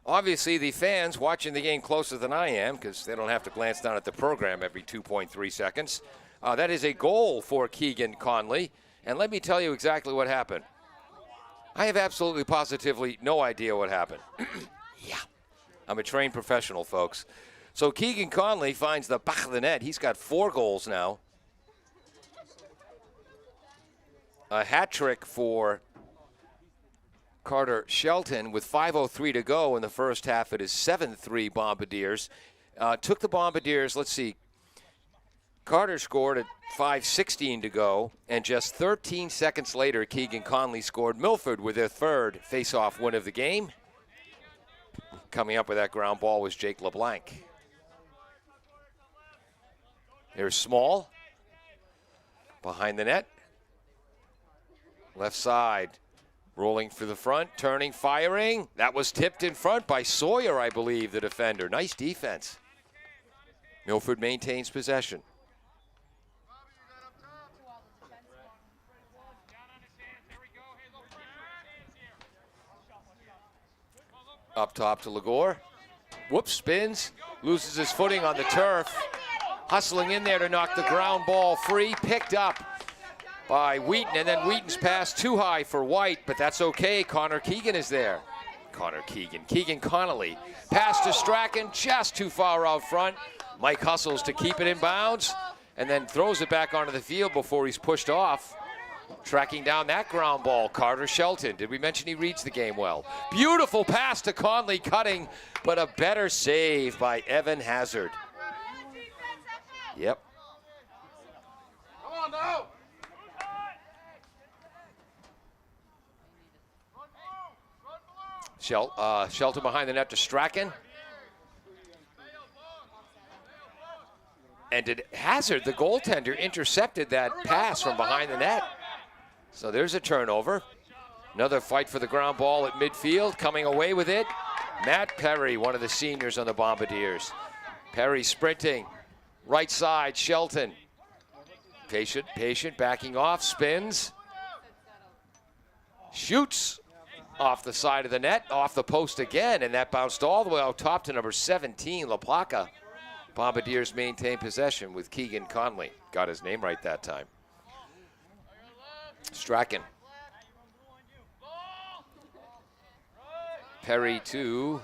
Obviously, the fans watching the game closer than I am, because they don't have to glance down at the program every 2.3 seconds. That is a goal for Keegan Conley. And let me tell you exactly what happened. I have absolutely positively no idea what happened. Yeah. I'm a trained professional, folks. So Keegan Conley finds the back of the net. He's got 4 goals now. A hat trick for Carter Shelton with 5:03 to go in the first half. It is 7-3 Bombardiers. Took the Bombardiers, let's see. Carter scored at 5:16 to go, and just 13 seconds later, Keegan Conley scored. Milford with their 3rd face-off win of the game. Coming up with that ground ball was Jake LeBlanc. There's Small behind the net. Left side, rolling for the front, turning, firing. That was tipped in front by Sawyer, I believe, the defender. Nice defense. Milford maintains possession. Up top to Lagore. Whoops, spins, loses his footing on the turf. Hustling in there to knock the ground ball free. Picked up by Wheaton, and then Wheaton's pass too high for White, but that's okay. Connor Keegan is there. Keegan Connolly. Pass to Strachan, just too far out front. Mike hustles to keep it in bounds, and then throws it back onto the field before he's pushed off. Tracking down that ground ball, Carter Shelton. Did we mention he reads the game well? Beautiful pass to Conley, cutting, but a better save by Evan Hazard. Yep. Come on now. Shelton behind the net to Strachan. And did Hazard, the goaltender, intercepted that pass from behind the net. So there's a turnover. Another fight for the ground ball at midfield. Coming away with it, Matt Perry, one of the seniors on the Bombardiers. Perry sprinting. Right side, Shelton. Patient, backing off, spins. Shoots off the side of the net, off the post again, and that bounced all the way out top to number 17, La Placa. Bombardiers maintain possession with Keegan Conley. Got his name right that time. Strachan. Perry to,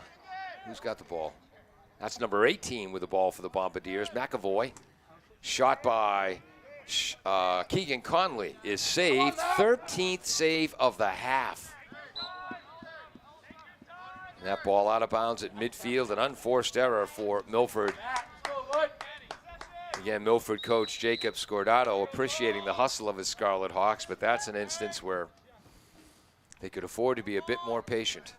who's got the ball? That's number 18 with the ball for the Bombardiers. McAvoy. Shot by Keegan Conley is saved. 13th save of the half. And that ball out of bounds at midfield. An unforced error for Milford. Again, Milford coach Jacob Scordato appreciating the hustle of his Scarlet Hawks, but that's an instance where they could afford to be a bit more patient.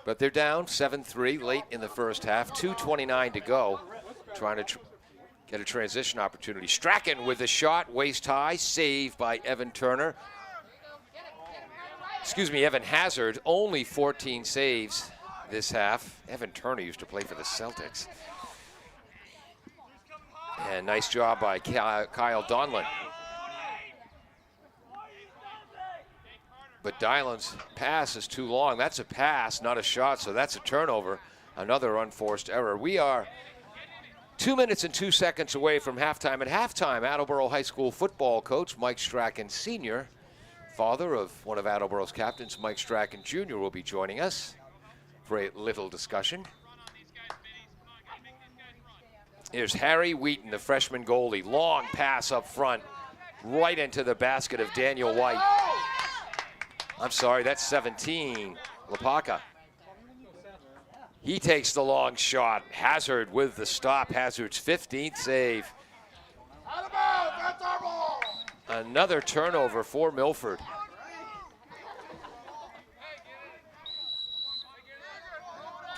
But they're down 7-3 late in the first half, 2:29 to go. Trying to get a transition opportunity. Strachan with the shot, waist high, saved by Evan Turner. Evan Hazard, only 14 saves this half. Evan Turner used to play for the Celtics. And nice job by Kyle Donlan. But Dylan's pass is too long. That's a pass, not a shot, so that's a turnover. Another unforced error. We are 2 minutes and 2 seconds away from halftime. At halftime, Attleboro High School football coach Mike Strachan Sr., father of one of Attleboro's captains, Mike Strachan Jr., will be joining us for a little discussion. Here's Harry Wheaton, the freshman goalie. Long pass up front, right into the basket of Daniel White. I'm sorry, that's 17, Lapaka. He takes the long shot. Hazard with the stop. Hazard's 15th save. Another turnover for Milford.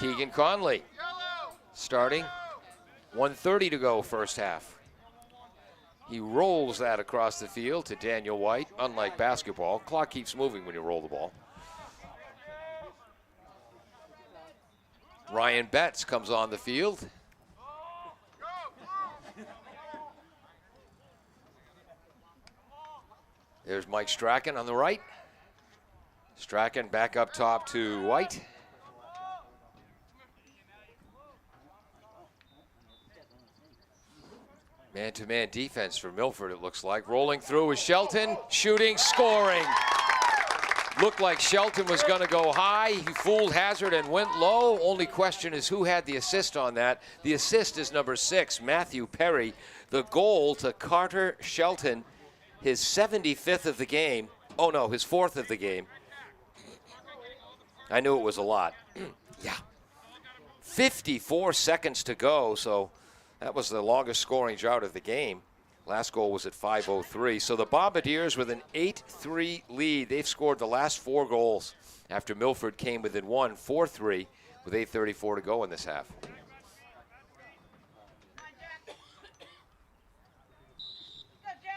Keegan Conley starting. 1:30 to go first half. He rolls that across the field to Daniel White. Unlike basketball, clock keeps moving when you roll the ball. Ryan Betts comes on the field. There's Mike Strachan on the right. Strachan back up top to White. Man-to-man defense for Milford, it looks like. Rolling through with Shelton, shooting, scoring. Looked like Shelton was going to go high. He fooled Hazard and went low. Only question is who had the assist on that. The assist is number 6, Matthew Perry. The goal to Carter Shelton, his 75th of the game. Oh, no, his 4th of the game. I knew it was a lot. Yeah. 54 seconds to go, so that was the longest scoring drought of the game. Last goal was at 5:03. So the Bombardiers with an 8-3 lead. They've scored the last 4 goals after Milford came within 1, 4-3, with 8:34 to go in this half.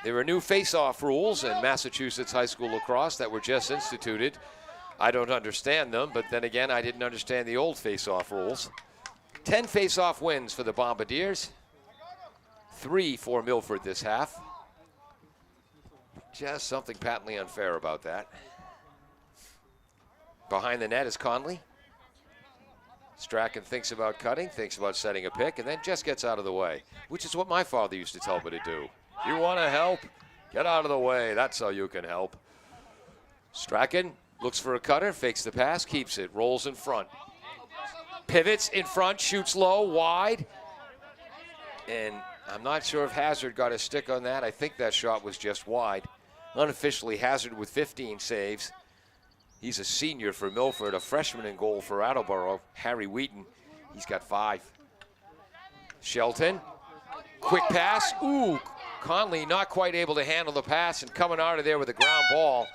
There are new face-off rules in Massachusetts high school lacrosse that were just instituted. I don't understand them, but then again, I didn't understand the old face-off rules. 10 face-off wins for the Bombardiers. 3 for Milford this half. Just something patently unfair about that. Behind the net is Conley. Strachan thinks about cutting, thinks about setting a pick, and then just gets out of the way, which is what my father used to tell me to do. You want to help? Get out of the way. That's how you can help. Strachan looks for a cutter, fakes the pass, keeps it, rolls in front. Pivots in front, shoots low, wide. And I'm not sure if Hazard got a stick on that. I think that shot was just wide. Unofficially, Hazard with 15 saves. He's a senior for Milford, a freshman in goal for Attleboro, Harry Wheaton. He's got 5. Shelton, quick pass. Ooh, Conley not quite able to handle the pass and coming out of there with a ground ball.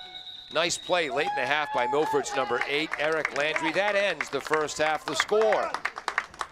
Nice play late in the half by Milford's number 8, Eric Landry. That ends the first half. The score,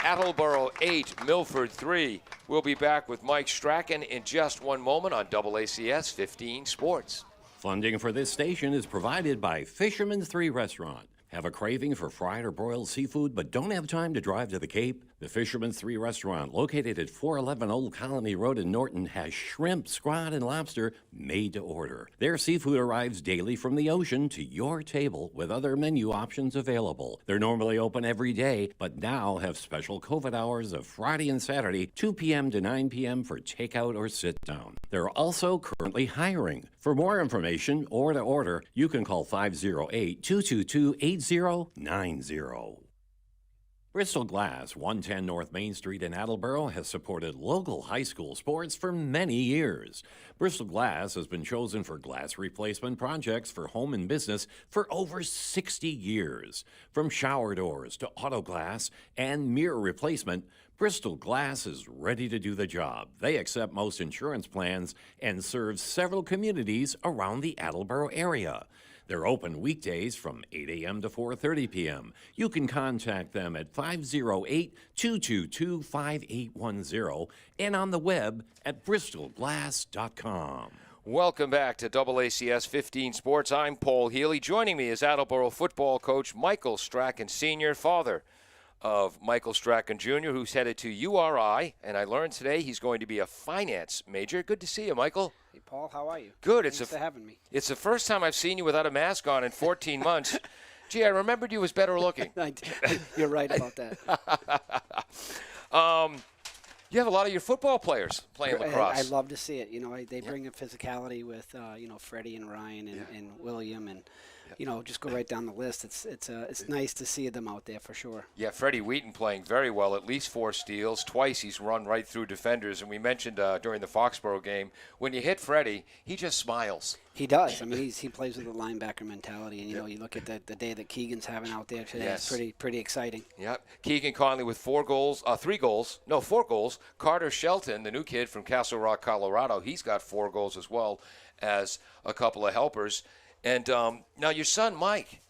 Attleboro 8, Milford 3. We'll be back with Mike Strachan in just one moment on AACS 15 Sports. Funding for this station is provided by Fisherman's 3 Restaurant. Have a craving for fried or broiled seafood but don't have time to drive to the Cape? The Fisherman's 3 Restaurant, located at 411 Old Colony Road in Norton, has shrimp, scrod, and lobster made to order. Their seafood arrives daily from the ocean to your table with other menu options available. They're normally open every day, but now have special COVID hours of Friday and Saturday, 2 p.m. to 9 p.m. for takeout or sit-down. They're also currently hiring. For more information or to order, you can call 508-222-8090. Bristol Glass, 110 North Main Street in Attleboro, has supported local high school sports for many years. Bristol Glass has been chosen for glass replacement projects for home and business for over 60 years. From shower doors to auto glass and mirror replacement, Bristol Glass is ready to do the job. They accept most insurance plans and serve several communities around the Attleboro area. They're open weekdays from 8 a.m. to 4:30 p.m. You can contact them at 508-222-5810 and on the web at bristolglass.com. Welcome back to AACS 15 Sports. I'm Paul Healy. Joining me is Attleboro football coach Michael Strachan Sr., father of Michael Strachan Jr., who's headed to URI, and I learned today he's going to be a finance major. Good to see you, Michael. Hey, Paul, how are you? Good. Thanks for having me. It's the first time I've seen you without a mask on in 14 months. Gee, I remembered you as better looking. You're right about that. You have a lot of your football players playing lacrosse. I love to see it. You know, they bring a physicality with, Freddie and Ryan and William and, just go right down the list. It's nice to see them out there for sure. Yeah, Freddie Wheaton playing very well, at least 4 steals. Twice he's run right through defenders. And we mentioned during the Foxborough game, when you hit Freddie, he just smiles. He does. I mean, he plays with a linebacker mentality. And, you look at the day that Keegan's having out there today, it's pretty exciting. Yep. Keegan Conley with 4 goals. Carter Shelton, the new kid from Castle Rock, Colorado, he's got 4 goals as well as a couple of helpers. And now your son, Mike,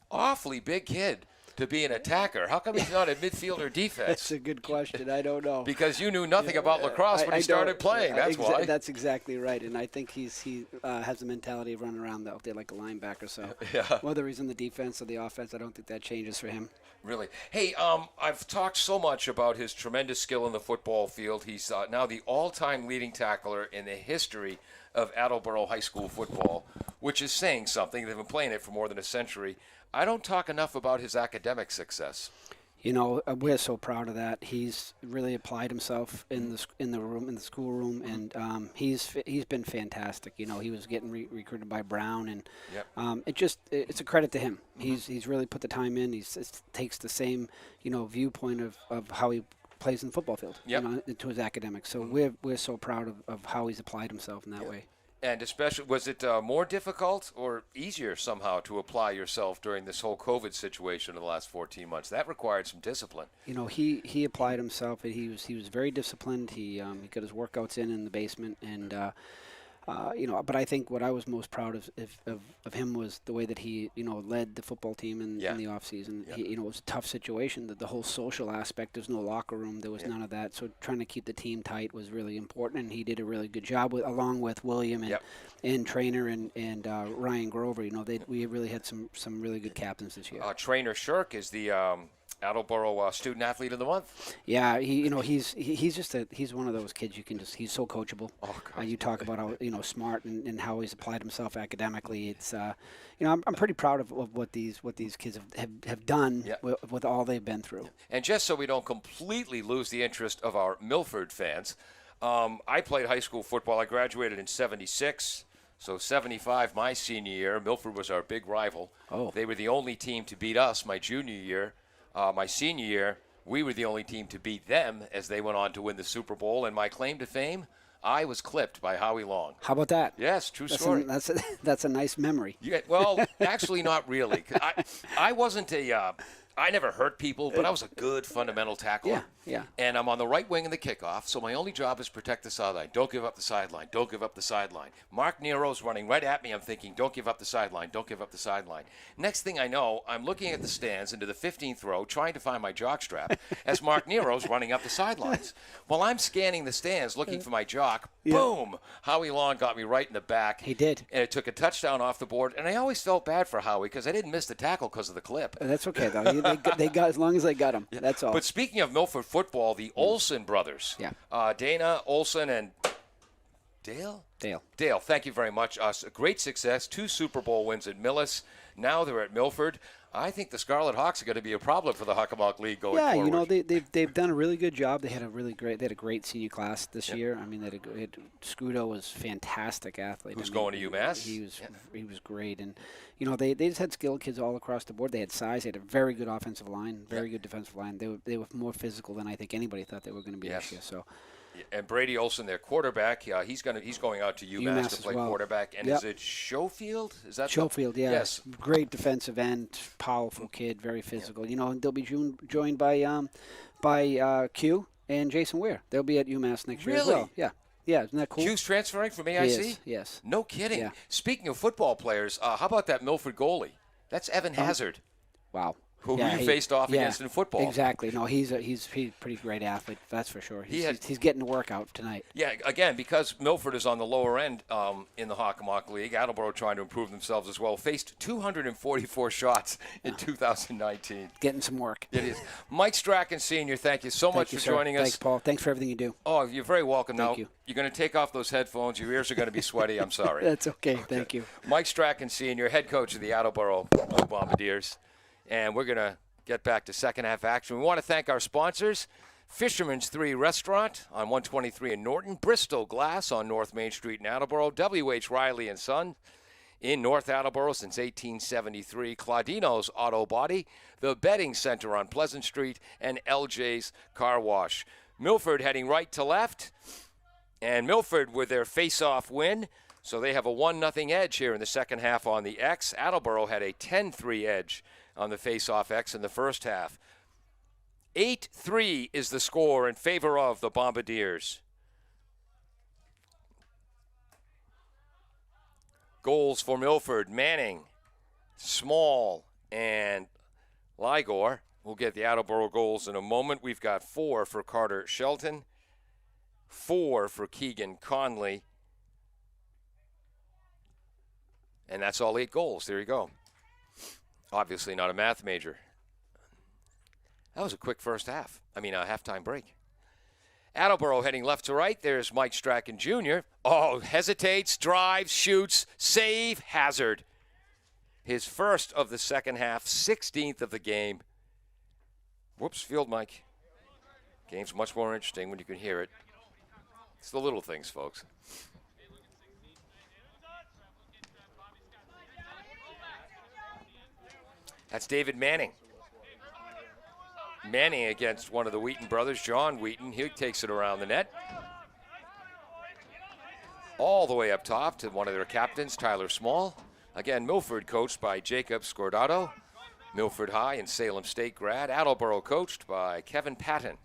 awfully big kid to be an attacker. How come he's not a midfielder defense? That's a good question. I don't know. Because you knew nothing about lacrosse when he started playing. That's why. That's exactly right. And I think he has the mentality of running around out there like a linebacker. So whether he's in the defense or the offense, I don't think that changes for him. Really? Hey, I've talked so much about his tremendous skill in the football field. He's now the all-time leading tackler in the history of Attleboro high school football, which is saying something. They've been playing it for more than a century. I don't talk enough about his academic success. We're so proud of that. He's really applied himself in the schoolroom, and he's been fantastic. He was getting recruited by Brown, and it's a credit to him. He's really put the time in. He takes the same viewpoint of how he plays in the football field, into his academics. So we're so proud of how he's applied himself in that way. And especially, was it more difficult or easier somehow to apply yourself during this whole COVID situation in the last 14 months? That required some discipline. He applied himself. He was very disciplined. He got his workouts in the basement, and but I think what I was most proud of him was the way that he led the football team in the off season. It was a tough situation. The whole social aspect. There's no locker room. There was none of that. So trying to keep the team tight was really important, and he did a really good job along with William and Trainer and Ryan Grover. We really had some really good captains this year. Trainer Shirk is the Attleboro Student Athlete of the Month. Yeah, he's one of those kids he's so coachable. Oh, God. You talk about how smart and how he's applied himself academically. It's I'm pretty proud of what these kids have done with all they've been through. And just so we don't completely lose the interest of our Milford fans, I played high school football. I graduated in '76. So 75, my senior year. Milford was our big rival. Oh. They were the only team to beat us my junior year. My senior year, we were the only team to beat them as they went on to win the Super Bowl. And my claim to fame, I was clipped by Howie Long. How about that? Yes, true story. That's a nice memory. Yeah, well, actually not really. I wasn't I never hurt people, but I was a good fundamental tackler. Yeah. And I'm on the right wing in the kickoff, so my only job is protect the sideline. Don't give up the sideline. Don't give up the sideline. Mark Nero's running right at me. I'm thinking, don't give up the sideline. Don't give up the sideline. Next thing I know, I'm looking at the stands into the 15th row, trying to find my jockstrap as Mark Nero's running up the sidelines. While I'm scanning the stands looking for my jock, boom! Howie Long got me right in the back. He did. And it took a touchdown off the board. And I always felt bad for Howie because I didn't miss the tackle because of the clip. That's okay, though. They got as long as they got him. Yeah. That's all. But speaking of Milford football, the Olsen brothers, Dana Olsen and Dale, thank you very much. Great success, 2 Super Bowl wins at Millis. Now they're at Milford. I think the Scarlet Hawks are going to be a problem for the Hockomock League going forward. Yeah, they've done a really good job. They had a great senior class this year. I mean, Scudo was a fantastic athlete. Who's going to UMass? He was great, and they just had skilled kids all across the board. They had size. They had a very good offensive line, very good defensive line. They were more physical than I think anybody thought they were going to be this year. So. And Brady Olson, their quarterback, he's going out to UMass to play quarterback. And is it Schofield? Is that Schofield? Yeah. Yes. Great defensive end, powerful kid, very physical. And they'll be joined by Q and Jason Ware. They'll be at UMass next year as well. Yeah. Yeah, isn't that cool? Q's transferring from AIC? Yes. No kidding. Yeah. Speaking of football players, how about that Milford goalie? That's Evan Hazard. Wow. Who you faced off against in football. Exactly. No, he's a pretty great athlete. That's for sure. He's getting to work out tonight. Yeah. Again, because Milford is on the lower end in the Hockomock League, Attleboro trying to improve themselves as well. Faced 244 shots in 2019. Getting some work. It is. Mike Strachan Sr., thank you so much for joining us. Thanks, Paul. Thanks for everything you do. Oh, you're very welcome. Thank you. You're going to take off those headphones. Your ears are going to be sweaty. I'm sorry. That's okay. Thank you. Mike Strachan Sr., head coach of the Attleboro Blue Bombardiers, and we're going to get back to second half action. We want to thank our sponsors, Fisherman's 3 Restaurant on 123 in Norton, Bristol Glass on North Main Street in Attleboro, W.H. Riley & Son in North Attleboro since 1873, Claudino's Auto Body, the Betting Center on Pleasant Street, and LJ's Car Wash. Milford heading right to left, and Milford with their face-off win, so they have a 1-0 edge here in the second half on the X. Attleboro had a 10-3 edge on the face-off X in the first half. 8-3 is the score in favor of the Bombardiers. Goals for Milford: Manning, Small, and Ligor. We'll get the Attleboro goals in a moment. We've got 4 for Carter Shelton, 4 for Keegan Conley, and that's all 8 goals. There you go. Obviously not a math major. That was a quick first half. A halftime break. Attleboro heading left to right. There's Mike Strachan Jr. Oh, hesitates, drives, shoots, save, Hazard. His first of the second half, 16th of the game. Whoops, field mic. Game's much more interesting when you can hear it. It's the little things, folks. That's David Manning. Manning against one of the Wheaton brothers, John Wheaton. He takes it around the net. All the way up top to one of their captains, Tyler Small. Again, Milford coached by Jacob Scordato. Milford High and Salem State grad. Attleboro coached by Kevin Patton.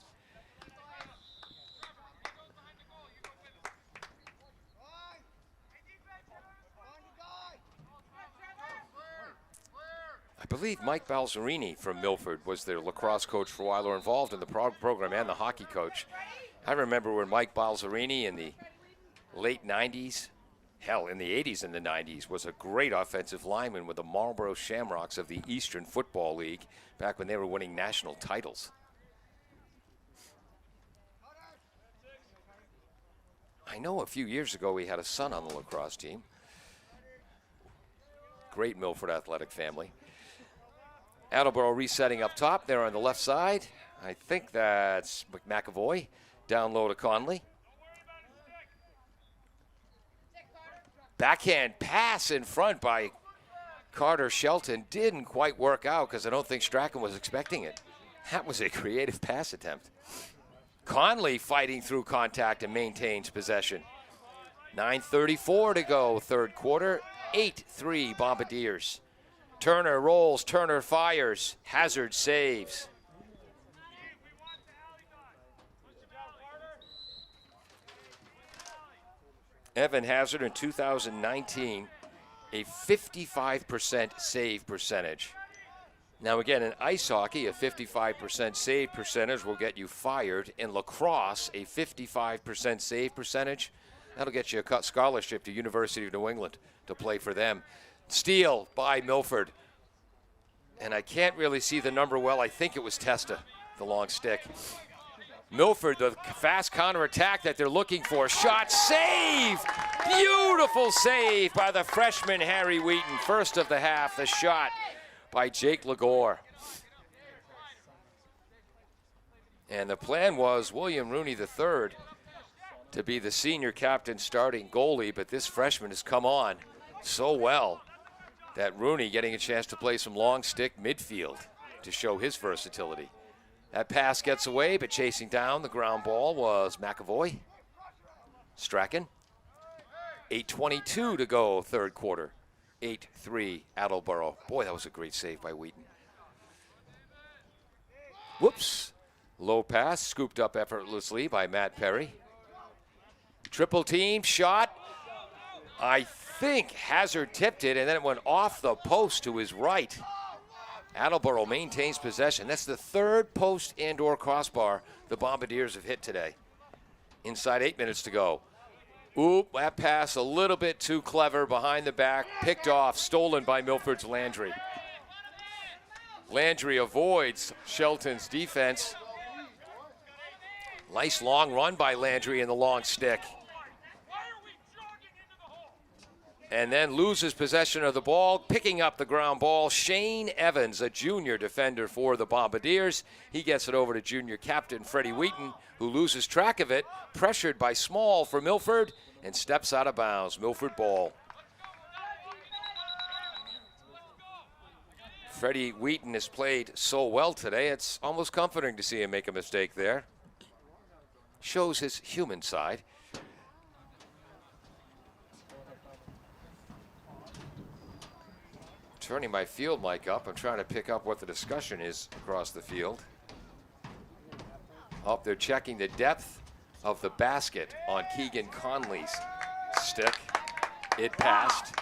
I believe Mike Balzerini from Milford was their lacrosse coach for a while, or involved in the program, and the hockey coach. I remember when Mike Balzerini in the late 90s, hell, in the 80s and the 90s, was a great offensive lineman with the Marlboro Shamrocks of the Eastern Football League back when they were winning national titles. I know a few years ago he had a son on the lacrosse team. Great Milford athletic family. Attleboro resetting up top there on the left side. I think that's McAvoy. Down low to Conley. Backhand pass in front by Carter Shelton. Didn't quite work out because I don't think Strachan was expecting it. That was a creative pass attempt. Conley fighting through contact and maintains possession. 9:34 to go, third quarter. 8-3 Bombardiers. Turner rolls, Turner fires, Hazard saves. Evan Hazard in 2019, a 55% save percentage. Now again, in ice hockey, a 55% save percentage will get you fired. In lacrosse, a 55% save percentage, that'll get you a scholarship to University of New England to play for them. Steal by Milford. And I can't really see the number well. I think it was Testa, the long stick. Milford, the fast counterattack that they're looking for. Shot, save! Beautiful save by the freshman Harry Wheaton. First of the half, the shot by Jake Lagore. And the plan was William Rooney III to be the senior captain starting goalie, but this freshman has come on so well that Rooney getting a chance to play some long stick midfield to show his versatility. That pass gets away, but chasing down the ground ball was McAvoy. Strachan. 8:22 to go, third quarter. 8-3 Attleboro. Boy, that was a great save by Wheaton. Whoops. Low pass, scooped up effortlessly by Matt Perry. Triple team shot. I think Hazard tipped it, and then it went off the post to his right. Attleboro maintains possession. That's the third post and/or crossbar the Bombardiers have hit today. Inside 8 minutes to go. Oop, that pass a little bit too clever behind the back. Picked off, stolen by Milford's Landry. Landry avoids Shelton's defense. Nice long run by Landry in the long stick. And then loses possession of the ball, picking up the ground ball. Shane Evans, a junior defender for the Bombardiers. He gets it over to junior captain Freddie Wheaton, who loses track of it, pressured by Small for Milford, and steps out of bounds. Milford ball. Freddie Wheaton has played so well today, it's almost comforting to see him make a mistake there. Shows his human side. Turning my field mic up, I'm trying to pick up what the discussion is across the field. Oh, they're checking the depth of the basket on Keegan Conley's stick. It passed.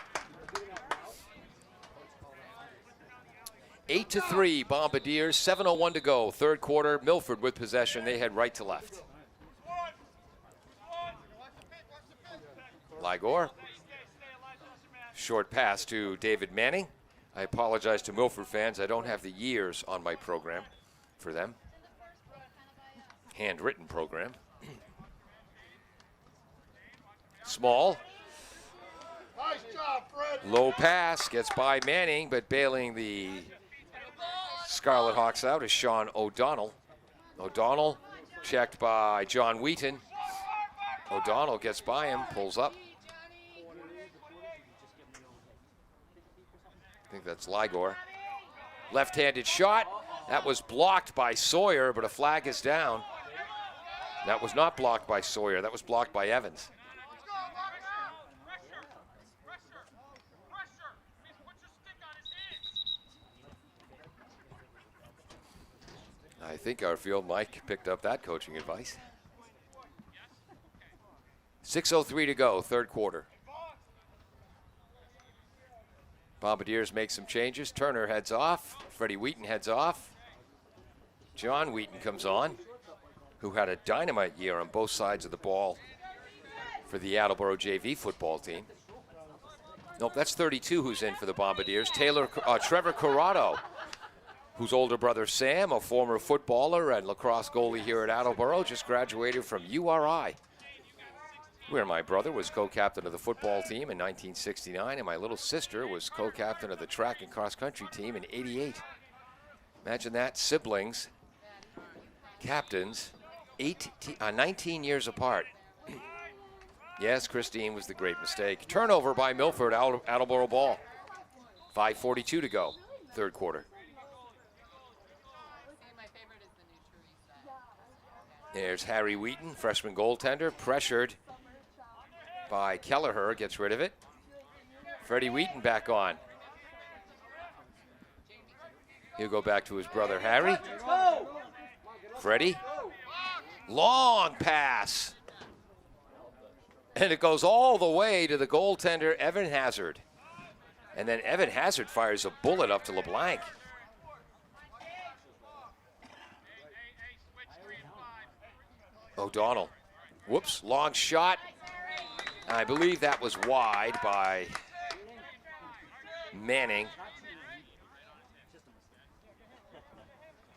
8-3 Bombardiers, 7:01 to go, third quarter. Milford with possession. They head right to left. Ligor. Short pass to David Manning. I apologize to Milford fans. I don't have the years on my program for them. Handwritten program. Small. Nice job, Fred. Low pass gets by Manning, but bailing the Scarlet Hawks out is Sean O'Donnell. O'Donnell checked by John Wheaton. O'Donnell gets by him, pulls up. I think that's Ligor. Left-handed shot. That was blocked by Sawyer, but a flag is down. That was not blocked by Sawyer. That was blocked by Evans. I think our field Mike picked up that coaching advice. 6:03 to go, third quarter. Bombardiers make some changes. Turner heads off. Freddie Wheaton heads off. John Wheaton comes on, who had a dynamite year on both sides of the ball for the Attleboro JV football team. Nope, that's 32 who's in for the Bombardiers. Trevor Corrado, whose older brother Sam, a former footballer and lacrosse goalie here at Attleboro, just graduated from URI, where my brother was co-captain of the football team in 1969, and my little sister was co-captain of the track and cross-country team in '88. Imagine that, siblings, captains, 19 years apart. Yes, Christine was the great mistake. Turnover by Milford, Attleboro ball. 5:42 to go, third quarter. There's Harry Wheaton, freshman goaltender, pressured by Kelleher, gets rid of it. Freddie Wheaton back on. He'll go back to his brother Harry. Freddie, long pass. And it goes all the way to the goaltender, Evan Hazard. And then Evan Hazard fires a bullet up to LeBlanc. O'Donnell, whoops, long shot. I believe that was wide by Manning.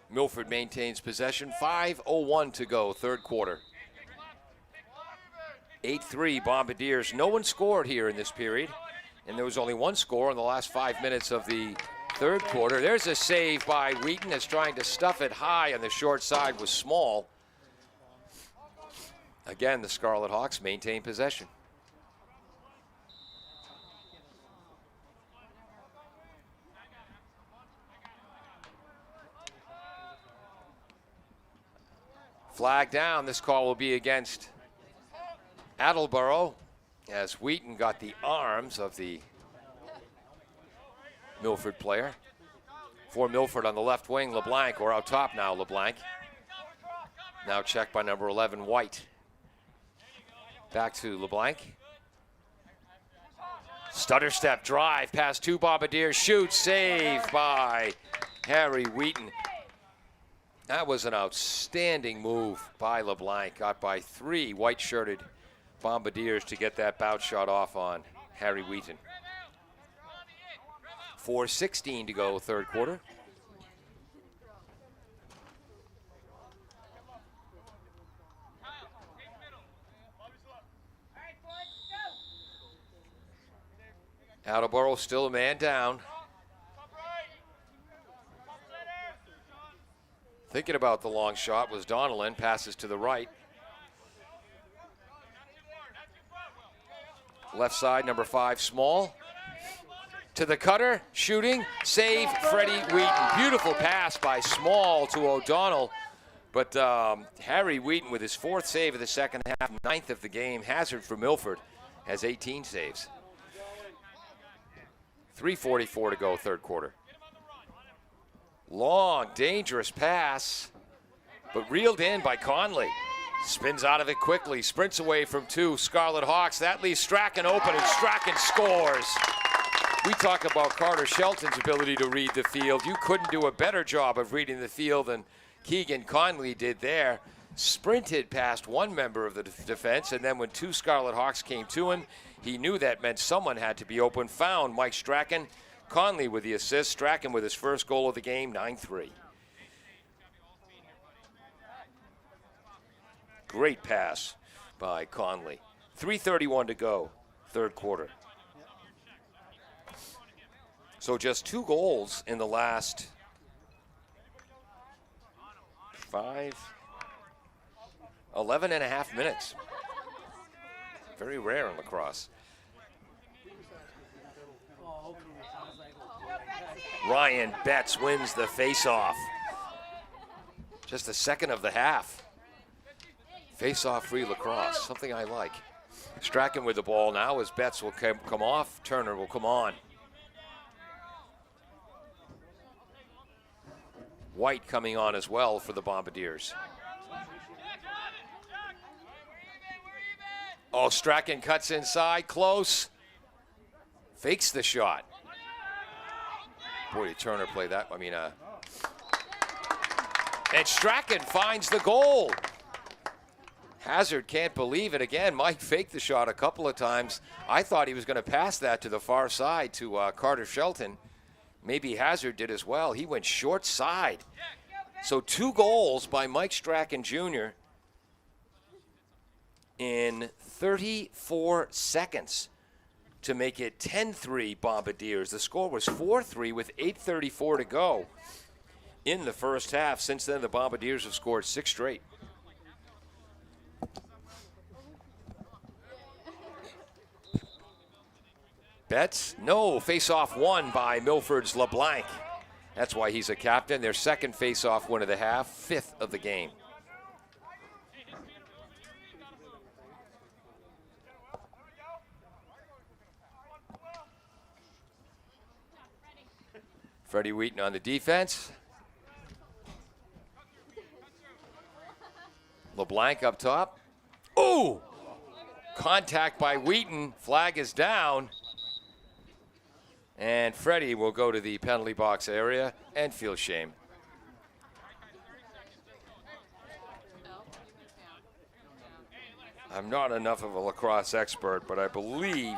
Milford maintains possession. 5:01 to go, third quarter. 8-3 Bombardiers. No one scored here in this period, and there was only one score in the last 5 minutes of the third quarter. There's a save by Wheaton, that's trying to stuff it high on the short side was Small. Again, the Scarlet Hawks maintain possession. Flag down. This call will be against Attleboro, as Wheaton got the arms of the Milford player. For Milford on the left wing, LeBlanc, or out top now, LeBlanc. Now checked by number 11, White. Back to LeBlanc. Stutter step drive past two Bombardiers. Shoot, save by Harry Wheaton. That was an outstanding move by LeBlanc. Got by three white-shirted Bombardiers to get that bout shot off on Harry Wheaton. 4:16 to go, third quarter. Attleboro still a man down. Thinking about the long shot was Donnellan, passes to the right. Left side, number 5, Small. To the cutter, shooting, save, Freddie Wheaton. Beautiful pass by Small to O'Donnell. But Harry Wheaton with his 4th save of the second half, 9th of the game. Hazard for Milford has 18 saves. 3:44 to go, third quarter. Long, dangerous pass, but reeled in by Conley. Spins out of it quickly, sprints away from two Scarlet Hawks. That leaves Strachan open, and Strachan scores. We talk about Carter Shelton's ability to read the field. You couldn't do a better job of reading the field than Keegan Conley did there. Sprinted past one member of the defense, and then when two Scarlet Hawks came to him, he knew that meant someone had to be open. Found Mike Strachan. Conley with the assist. Strachan with his first goal of the game, 9-3. Great pass by Conley. 3:31 to go, third quarter. So just 2 goals in the last 11 and a half minutes. Very rare in lacrosse. Ryan Betts wins the face-off. Just the second of the half. Face-off free lacrosse, something I like. Strachan with the ball now as Betts will come off. Turner will come on. White coming on as well for the Bombardiers. Oh, Strachan cuts inside, close. Fakes the shot. Boy, did Turner play that. And Strachan finds the goal. Hazard can't believe it again. Mike faked the shot a couple of times. I thought he was going to pass that to the far side to Carter Shelton. Maybe Hazard did as well. He went short side. So 2 goals by Mike Strachan Jr. in 34 seconds to make it 10-3 Bombardiers. The score was 4-3 with 8:34 to go in the first half. Since then, the Bombardiers have scored 6 straight. Betts, no, face-off won by Milford's LeBlanc. That's why he's a captain. Their second face-off win of the half, 5th of the game. Freddie Wheaton on the defense. LeBlanc up top. Ooh! Contact by Wheaton. Flag is down. And Freddie will go to the penalty box area and feel shame. I'm not enough of a lacrosse expert, but I believe,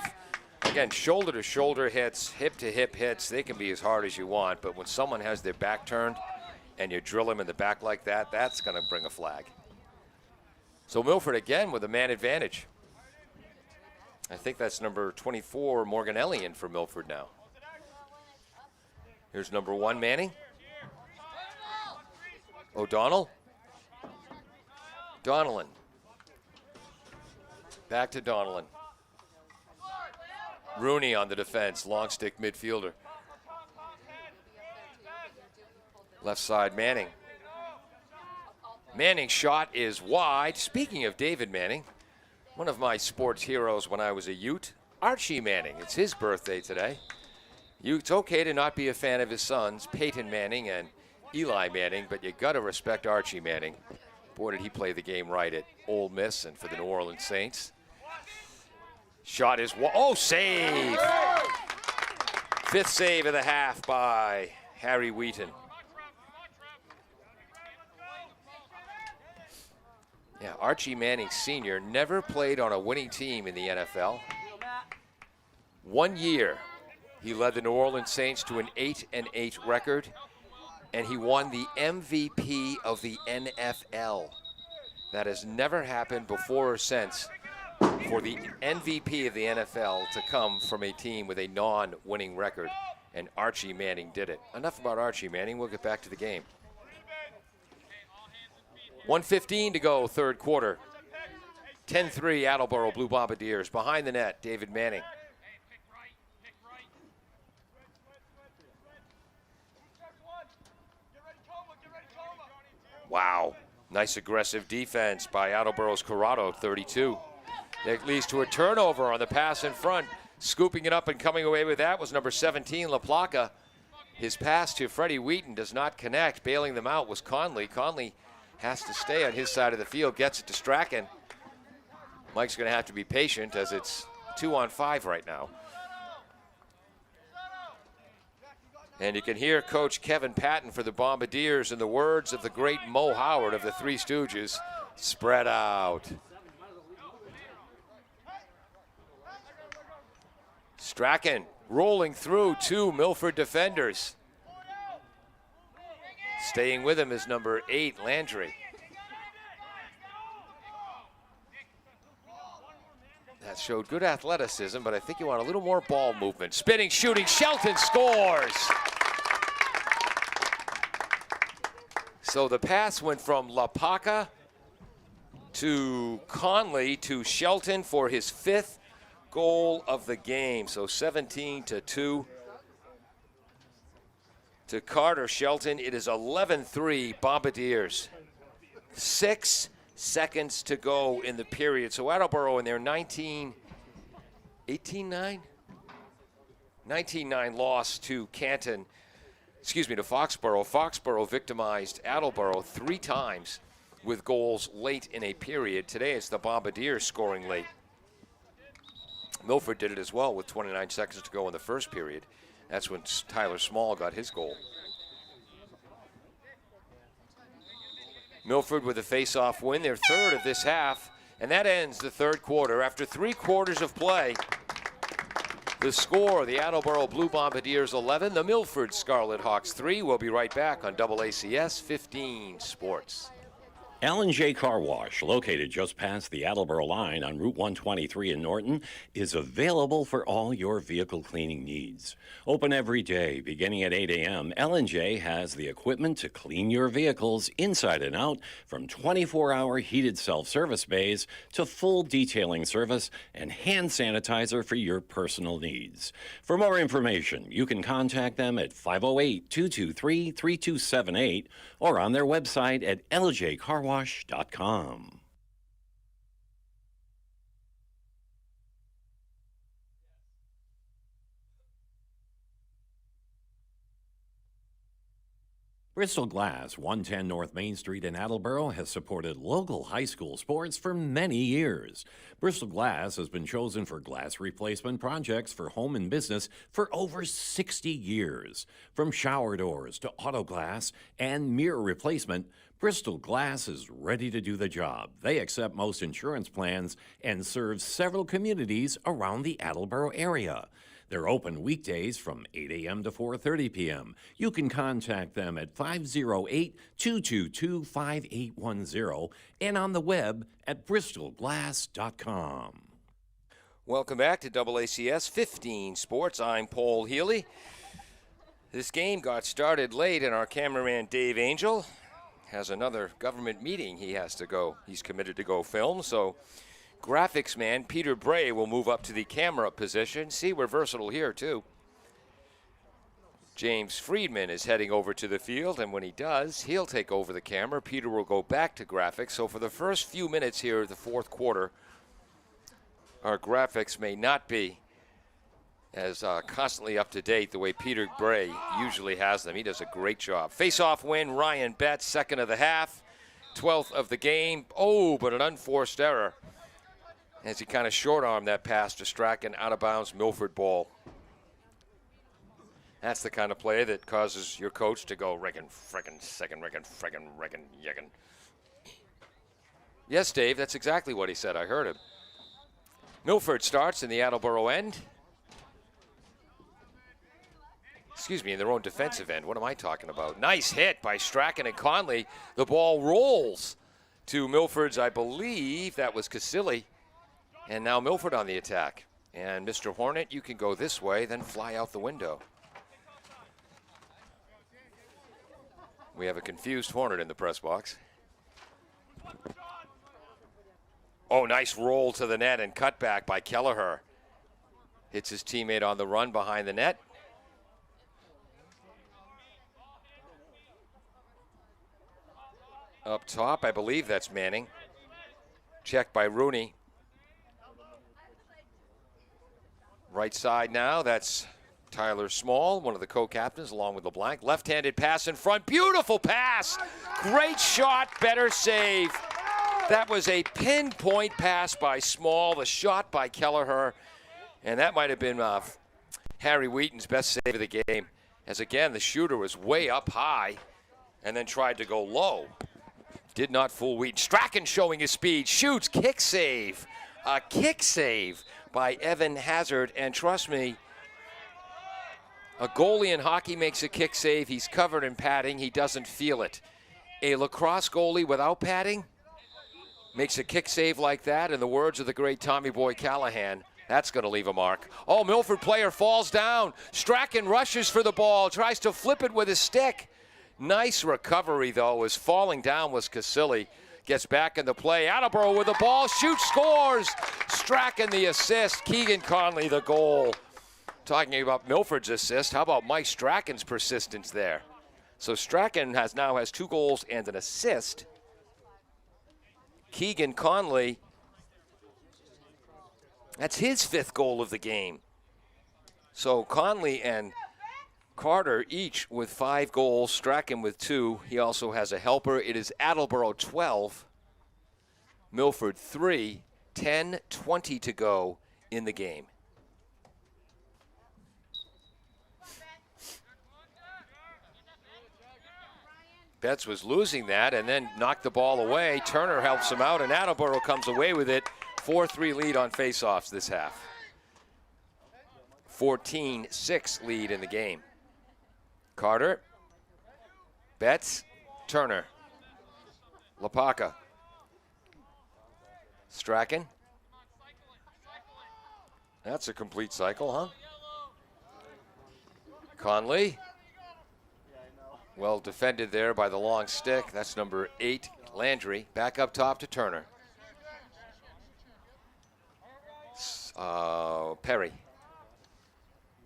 again, shoulder-to-shoulder hits, hip-to-hip hits, they can be as hard as you want, but when someone has their back turned and you drill them in the back like that, that's going to bring a flag. So Milford again with a man advantage. I think that's number 24, Morgan Elliott for Milford now. Here's number 1, Manning. O'Donnell. Donnellan. Back to Donnellan. Rooney on the defense, long stick midfielder. Left side, Manning. Manning's shot is wide. Speaking of David Manning, one of my sports heroes when I was a Ute, Archie Manning. It's his birthday today. It's okay to not be a fan of his sons, Peyton Manning and Eli Manning, but you got to respect Archie Manning. Boy, did he play the game right at Ole Miss and for the New Orleans Saints. Shot is, oh, save! 5th save of the half by Harry Wheaton. Yeah, Archie Manning Sr. never played on a winning team in the NFL. 1 year, he led the New Orleans Saints to an 8-8 record, and he won the MVP of the NFL. That has never happened before or since for the MVP of the NFL to come from a team with a non-winning record, and Archie Manning did it. Enough about Archie Manning. We'll get back to the game. 1:15 to go, third quarter. 10-3 Attleboro Blue Bombardiers. Behind the net, David Manning. Wow, nice aggressive defense by Attleboro's Corrado, 32. That leads to a turnover on the pass in front. Scooping it up and coming away with that was number 17, LaPlaca. His pass to Freddie Wheaton does not connect. Bailing them out was Conley. Conley has to stay on his side of the field, gets it to Strachan. Mike's going to have to be patient as it's 2-on-5 right now. And you can hear Coach Kevin Patton for the Bombardiers in the words of the great Mo Howard of the Three Stooges, spread out. Strachan rolling through 2 Milford defenders. Staying with him is number 8, Landry. That showed good athleticism, but I think you want a little more ball movement. Spinning, shooting, Shelton scores! So the pass went from LaPaca to Conley to Shelton for his 5th goal of the game. So 17-2 to Carter Shelton. It is 11-3 Bombardiers. 6 seconds to go in the period. So Attleboro in their 19-9 loss to Canton, to Foxborough. Foxborough victimized Attleboro 3 times with goals late in a period. Today it's the Bombardiers scoring late. Milford did it as well with 29 seconds to go in the first period. That's when Tyler Small got his goal. Milford with a face-off win, their 3rd of this half, and that ends the 3rd quarter. After 3 quarters of play, the score, the Attleboro Blue Bombardiers 11, the Milford Scarlet Hawks 3. We'll be right back on AACS 15 Sports. L&J Car Wash, located just past the Attleboro line on Route 123 in Norton, is available for all your vehicle cleaning needs. Open every day, beginning at 8 a.m., L&J has the equipment to clean your vehicles inside and out, from 24-hour heated self-service bays to full detailing service and hand sanitizer for your personal needs. For more information, you can contact them at 508-223-3278 or on their website at ljcarwash.com. Bristol Glass, 110 North Main Street in Attleboro, has supported local high school sports for many years. Bristol Glass has been chosen for glass replacement projects for home and business for over 60 years. From shower doors to auto glass and mirror replacement, Bristol Glass is ready to do the job. They accept most insurance plans and serve several communities around the Attleboro area. They're open weekdays from 8 a.m. to 4:30 p.m. You can contact them at 508-222-5810 and on the web at bristolglass.com. Welcome back to AACS 15 Sports. I'm Paul Healy. This game got started late, and our cameraman Dave Angel has another government meeting he has to go. He's committed to go film, so graphics man Peter Bray will move up to the camera position. See, we're versatile here too. James Friedman is heading over to the field, and when he does, he'll take over the camera. Peter will go back to graphics. So for the first few minutes here of the 4th quarter, our graphics may not be as constantly up to date the way Peter Bray usually has them. He does a great job. Face-off win, Ryan Betts, 2nd of the half, 12th of the game. Oh, but an unforced error as he kind of short-armed that pass to Strachan, out of bounds, Milford ball. That's the kind of play that causes your coach to go reckon, frickin', second, reckon, yeckin'. Yes, Dave, that's exactly what he said. I heard him. Milford starts in the Attleboro end. Excuse me, in their own defensive end. What am I talking about? Nice hit by Strachan and Conley. The ball rolls to Milford's, I believe that was Casilli. And now Milford on the attack. And Mr. Hornet, you can go this way, then fly out the window. We have a confused Hornet in the press box. Oh, nice roll to the net and cut back by Kelleher. Hits his teammate on the run behind the net. Up top, I believe that's Manning. Checked by Rooney. Right side now, that's Tyler Small, one of the co-captains, along with LeBlanc. Left-handed pass in front. Beautiful pass. Great shot, better save. That was a pinpoint pass by Small, the shot by Kelleher. And that might have been Harry Wheaton's best save of the game. As again, the shooter was way up high and then tried to go low. Did not fool Wheaton. Strachan showing his speed. Shoots, kick save. A kick save by Evan Hazard, and trust me, a goalie in hockey makes a kick save, he's covered in padding, he doesn't feel it. A lacrosse goalie without padding makes a kick save like that, in the words of the great Tommy Boy Callahan, that's going to leave a mark. Oh, Milford player falls down. Strachan rushes for the ball, tries to flip it with his stick. Nice recovery, though, as falling down was Casilli. Gets back in the play. Attleboro with the ball. Shoots, scores. Strachan the assist. Keegan Conley the goal. Talking about Milford's assist, how about Mike Strachan's persistence there? So Strachan now has 2 goals and an assist. Keegan Conley, that's his 5th goal of the game. So Conley and Carter each with 5 goals, Strachan with 2. He also has a helper. It is Attleboro 12, Milford 3, 10:20 to go in the game. Betts was losing that and then knocked the ball away. Turner helps him out, and Attleboro comes away with it. 4-3 lead on faceoffs this half. 14-6 lead in the game. Carter, Betts, Turner, Lapaka, Strachan. That's a complete cycle, huh? Conley. Well defended there by the long stick. That's number 8, Landry. Back up top to Turner. Perry.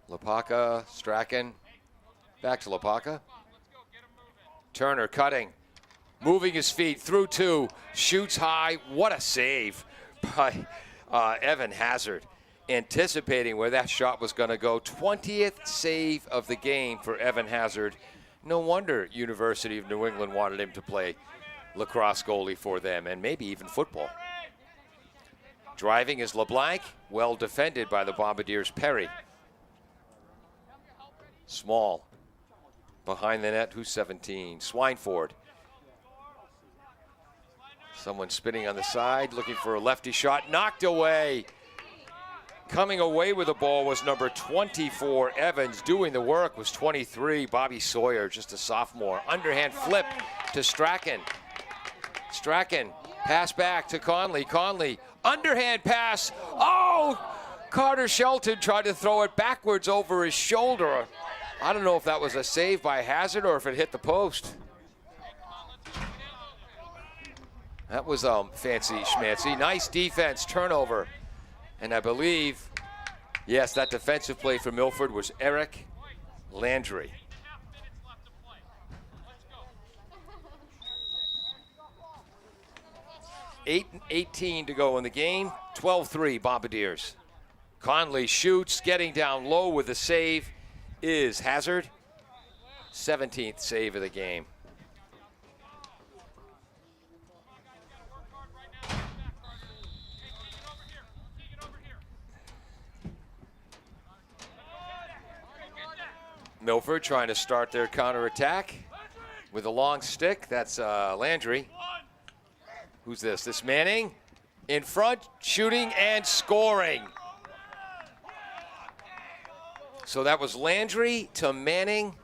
Lapaka, Strachan. Back to Lapaka. Turner cutting. Moving his feet through 2. Shoots high. What a save by Evan Hazard. Anticipating where that shot was going to go. 20th save of the game for Evan Hazard. No wonder University of New England wanted him to play lacrosse goalie for them, and maybe even football. Driving is LeBlanc, well defended by the Bombardiers' Perry. Small, behind the net, who's 17? Swineford. Someone spinning on the side, looking for a lefty shot, knocked away. Coming away with the ball was number 24, Evans. Doing the work was 23, Bobby Sawyer, just a sophomore. Underhand flip to Strachan. Strachan, pass back to Conley. Conley, underhand pass. Oh! Carter Shelton tried to throw it backwards over his shoulder. I don't know if that was a save by Hazard or if it hit the post. That was fancy schmancy. Nice defense, turnover. And I believe, yes, that defensive play for Milford was Eric Landry. Eight 18 to go in the game. 12-3 Bombardiers. Conley shoots, getting down low with the save is Hazard. 17th save of the game. Milford trying to start their counterattack with a long stick. That's Landry. Who's this? This Manning in front, shooting and scoring. So that was Landry to Manning.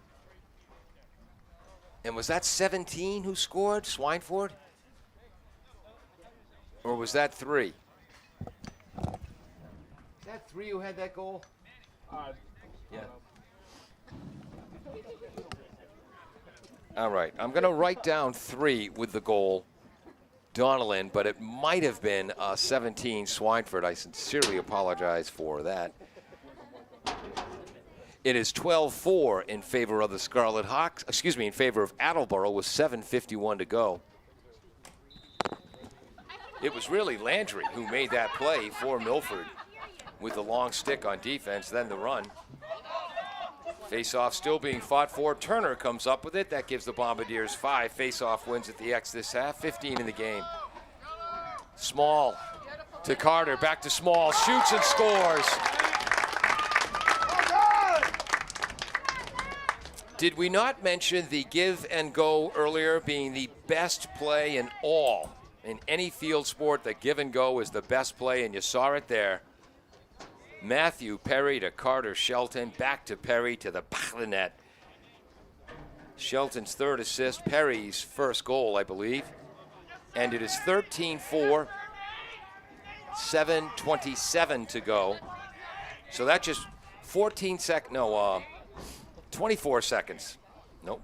And was that 17 who scored, Swineford? Or was that 3? Is that 3 who had that goal? Yeah. All right, I'm going to write down 3 with the goal, Donnellan, but it might have been 17 Swineford. I sincerely apologize for that. It is 12-4 in favor of the Scarlet Hawks, in favor of Attleboro with 7:51 to go. It was really Landry who made that play for Milford with the long stick on defense, then the run. Face-off still being fought for. Turner comes up with it. That gives the Bombardiers 5 face-off wins at the X this half, 15 in the game. Small to Carter, back to Small, shoots and scores. Did we not mention the give and go earlier being the best play in all? In any field sport, the give and go is the best play, and you saw it there. Matthew Perry to Carter Shelton, back to Perry to the back of the net. Shelton's 3rd assist, Perry's 1st goal, I believe. And it is 13-4, 7:27 to go. So that just 24 seconds. Nope.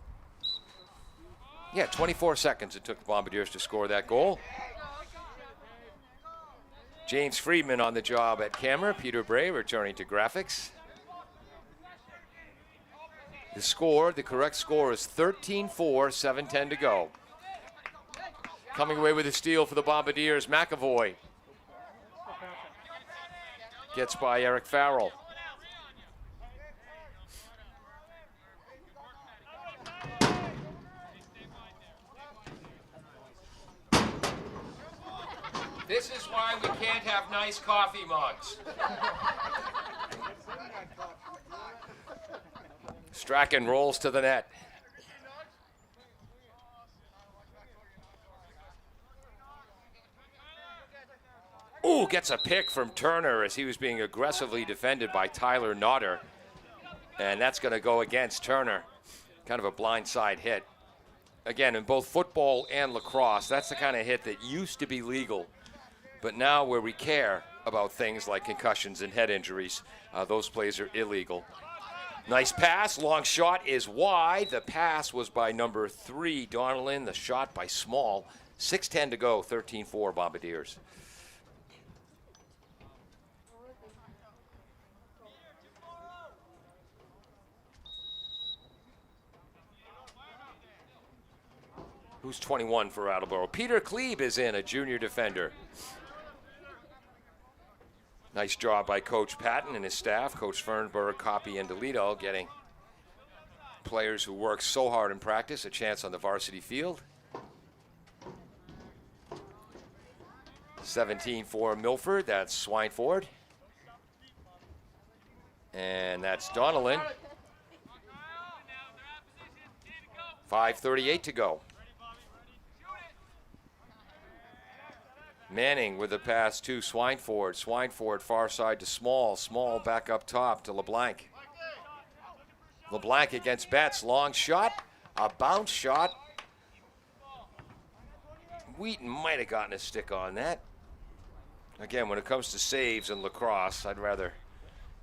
Yeah, 24 seconds it took the Bombardiers to score that goal. James Friedman on the job at camera. Peter Bray returning to graphics. The correct score is 13-4, 7:10 to go. Coming away with a steal for the Bombardiers, McAvoy. Gets by Eric Farrell. This is why we can't have nice coffee mugs. Strachan rolls to the net. Ooh, gets a pick from Turner as he was being aggressively defended by Tyler Nodder. And that's going to go against Turner. Kind of a blindside hit. Again, in both football and lacrosse, that's the kind of hit that used to be legal. But now where we care about things like concussions and head injuries, those plays are illegal. Nice pass, long shot is wide. The pass was by number 3, Donnellan. The shot by Small. 6:10 to go, 13-4 Bombardiers. Who's 21 for Attleboro? Peter Klebe is in, a junior defender. Nice job by Coach Patton and his staff. Coach Fernberg, Copy, and DeLito getting players who work so hard in practice a chance on the varsity field. 17 for Milford, that's Swineford. And that's Donnellan. 5:38 to go. Manning with the pass to Swineford. Swineford far side to Small. Small back up top to LeBlanc. LeBlanc against Betts. Long shot. A bounce shot. Wheaton might have gotten a stick on that. Again, when it comes to saves in lacrosse, I'd rather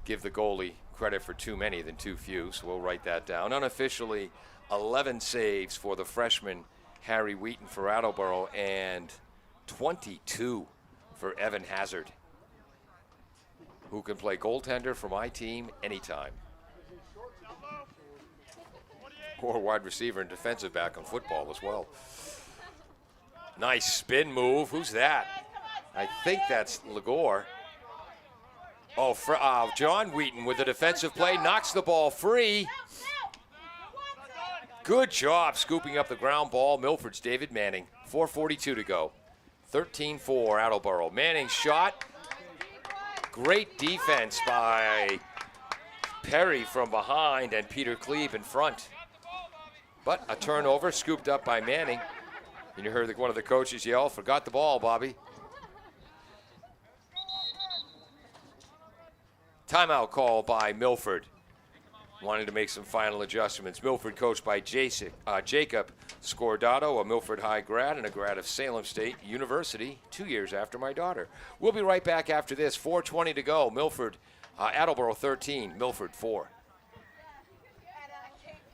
give the goalie credit for too many than too few, so we'll write that down. Unofficially, 11 saves for the freshman Harry Wheaton for Attleboro and 22 for Evan Hazard, who can play goaltender for my team anytime. Or wide receiver and defensive back in football as well. Nice spin move. Who's that? I think that's Ligor. Oh, John Wheaton with the defensive play, knocks the ball free. Good job scooping up the ground ball. Milford's David Manning. 4:42 to go. 13-4 Attleboro. Manning's shot. Great defense by Perry from behind and Peter Klebe in front. But a turnover scooped up by Manning. And you heard one of the coaches yell, "Forgot the ball, Bobby." Timeout call by Milford. Wanting to make some final adjustments. Milford coached by Jacob Scordato, a Milford High grad and a grad of Salem State University, 2 years after my daughter. We'll be right back after this. 4:20 to go. Milford, Attleboro 13, Milford 4.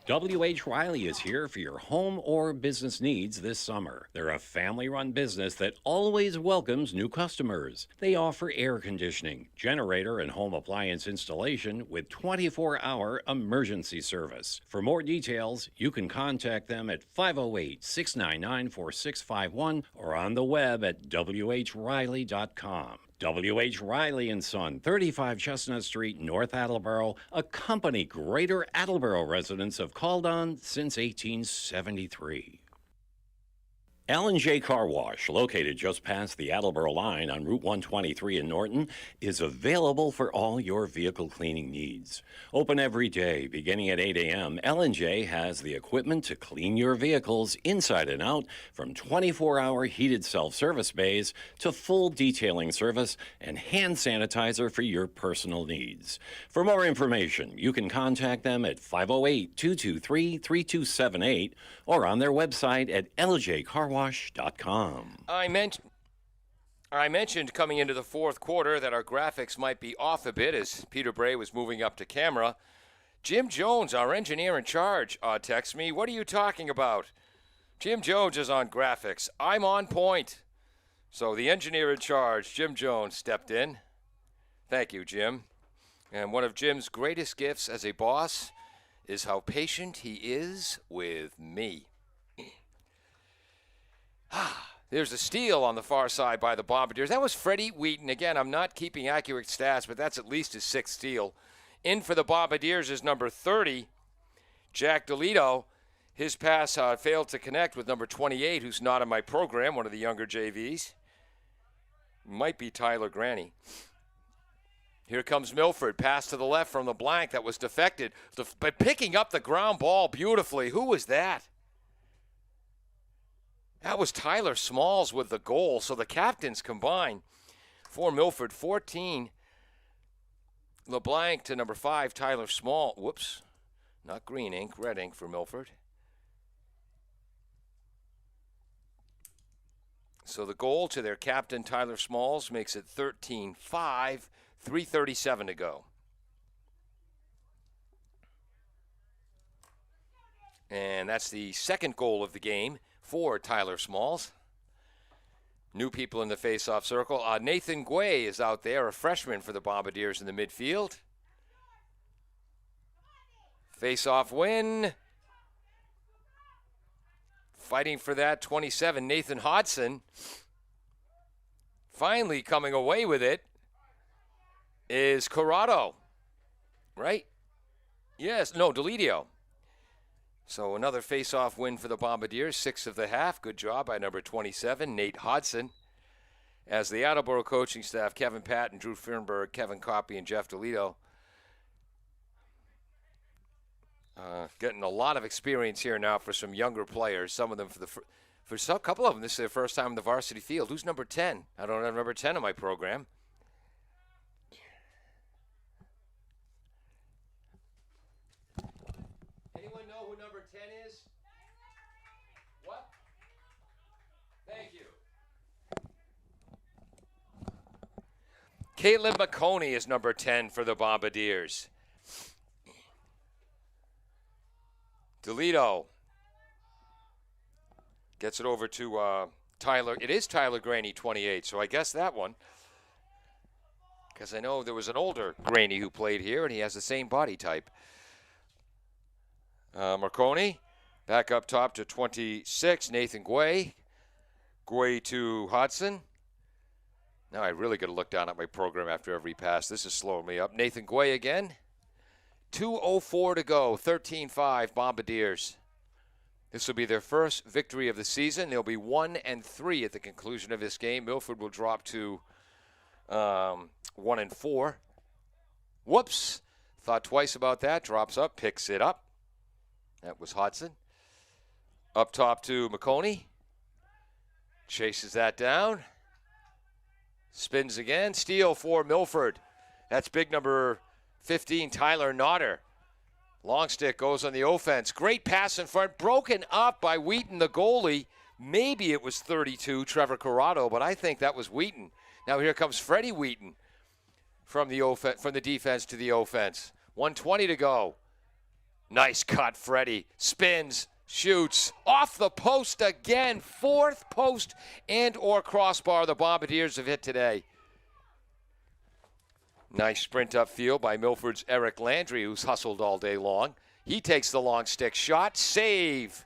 W.H. Riley is here for your home or business needs this summer. They're a family-run business that always welcomes new customers. They offer air conditioning, generator, and home appliance installation with 24-hour emergency service. For more details, you can contact them at 508-699-4651 or on the web at whriley.com. W.H. Riley & Son, 35 Chestnut Street, North Attleboro, a company Greater Attleboro residents have called on since 1873. L&J Car Wash, located just past the Attleboro line on Route 123 in Norton, is available for all your vehicle cleaning needs. Open every day, beginning at 8 a.m., L&J has the equipment to clean your vehicles inside and out, from 24-hour heated self-service bays to full detailing service and hand sanitizer for your personal needs. For more information, you can contact them at 508-223-3278 or on their website at ljcarwash.com. I mentioned coming into the fourth quarter that our graphics might be off a bit as Peter Bray was moving up to camera. Jim Jones, our engineer in charge, texts me, "What are you talking about? Jim Jones is on graphics. I'm on point. So the engineer in charge, Jim Jones, stepped in. Thank you, Jim. And one of Jim's greatest gifts as a boss is how patient he is with me. There's a steal on the far side by the Bombardiers. That was Freddie Wheaton. Again, I'm not keeping accurate stats, but that's at least his 6th steal. In for the Bombardiers is number 30, Jack DeLito. His pass failed to connect with number 28, who's not in my program, one of the younger JVs. Might be Tyler Granny. Here comes Milford. Pass to the left from the blank that was deflected. But picking up the ground ball beautifully. Who was that? That was Tyler Smalls with the goal. So the captains combine for Milford. 14, LeBlanc to number 5, Tyler Small. Whoops. Not green ink, red ink for Milford. So the goal to their captain, Tyler Smalls, makes it 13-5, 3:37 to go. And that's the second goal of the game for Tyler Smalls. New people in the face-off circle. Nathan Guay is out there, a freshman for the Bombardiers in the midfield. Face-off win. Fighting for that 27, Nathan Hodson. Finally coming away with it is Corrado, right? Yes, no, Delidio. So another face-off win for the Bombardiers, 6 of the half. Good job by number 27, Nate Hodson. As the Attleboro coaching staff, Kevin Patton, Drew Fernberg, Kevin Coppy, and Jeff Delido, getting a lot of experience here now for some younger players. Some of them for a couple of them, this is their first time in the varsity field. Who's number 10? I don't have number 10 in my program. Anyone know who number 10 is? What? Thank you. Caitlin McConey is number 10 for the Bombardiers. DeLito gets it over to Tyler. It is Tyler Graney, 28, so I guess that one. Because I know there was an older Graney who played here, and he has the same body type. Marconi back up top to 26, Nathan Guay. Guay to Hodson. Now I really got to look down at my program after every pass. This is slowing me up. Nathan Guay again. 2:04 to go, 13-5 Bombardiers. This will be their first victory of the season. They'll be 1-3 at the conclusion of this game. Milford will drop to 1-4. Whoops. Thought twice about that. Drops up, picks it up. That was Hodson. Up top to McConey. Chases that down. Spins again. Steal for Milford. That's big number 15, Tyler Nodder. Long stick goes on the offense. Great pass in front. Broken up by Wheaton, the goalie. Maybe it was 32, Trevor Corrado, but I think that was Wheaton. Now here comes Freddie Wheaton from the defense to the offense. 1:20 to go. Nice cut, Freddie. Spins, shoots, off the post again. 4th post and or crossbar the Bombardiers have hit today. Nice sprint upfield by Milford's Eric Landry, who's hustled all day long. He takes the long stick shot. Save.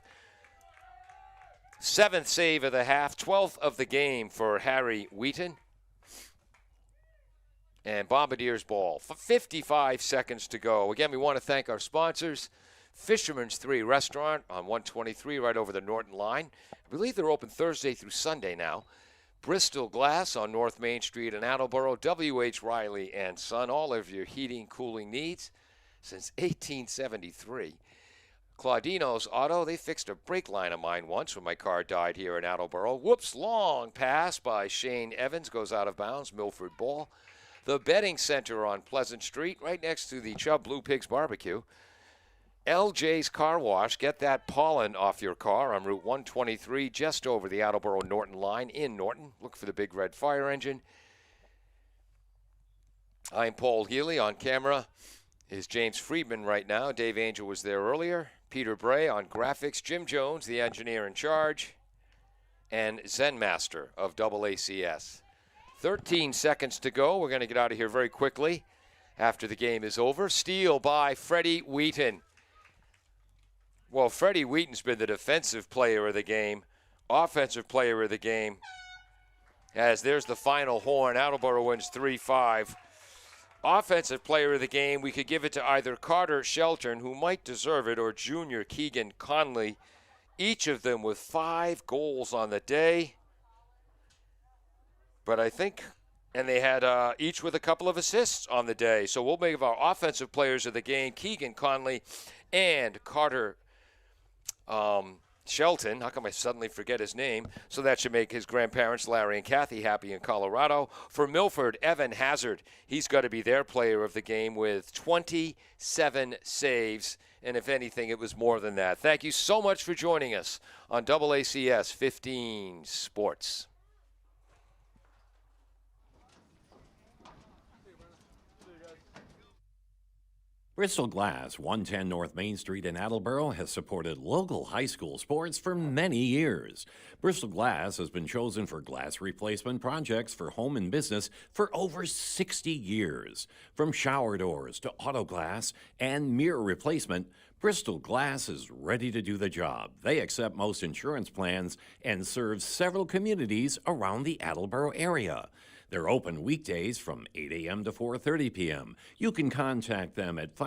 7th save of the half, 12th of the game for Harry Wheaton. And Bombardiers ball. 55 seconds to go. Again, we want to thank our sponsors. Fisherman's 3 Restaurant on 123 right over the Norton line. I believe they're open Thursday through Sunday now. Bristol Glass on North Main Street in Attleboro. W.H. Riley and Son. All of your heating, cooling needs since 1873. Claudino's Auto, they fixed a brake line of mine once when my car died here in Attleboro. Whoops, long pass by Shane Evans, goes out of bounds, Milford ball. The Betting Center on Pleasant Street, right next to the Chubb Blue Pigs Barbecue. LJ's Car Wash, get that pollen off your car on Route 123, just over the Attleboro-Norton line in Norton. Look for the big red fire engine. I'm Paul Healy. On camera is James Friedman right now. Dave Angel was there earlier. Peter Bray on graphics, Jim Jones, the engineer in charge, and Zen Master of AACS. 13 seconds to go. We're going to get out of here very quickly after the game is over. Steal by Freddie Wheaton. Well, Freddie Wheaton's been the defensive player of the game, offensive player of the game, as there's the final horn. Attleboro wins 3-5. Offensive player of the game, we could give it to either Carter Shelton, who might deserve it, or junior Keegan Conley, each of them with 5 goals on the day. But I think, and they had each with a couple of assists on the day. So we'll make our offensive players of the game, Keegan Conley and Carter Shelton. How come I suddenly forget his name? So that should make his grandparents, Larry and Kathy, happy in Colorado. For Milford, Evan Hazard. He's got to be their player of the game with 27 saves. And if anything, it was more than that. Thank you so much for joining us on AACS 15 Sports. Bristol Glass, 110 North Main Street in Attleboro, has supported local high school sports for many years. Bristol Glass has been chosen for glass replacement projects for home and business for over 60 years. From shower doors to auto glass and mirror replacement, Bristol Glass is ready to do the job. They accept most insurance plans and serve several communities around the Attleboro area. They're open weekdays from 8 a.m. to 4:30 p.m. You can contact them at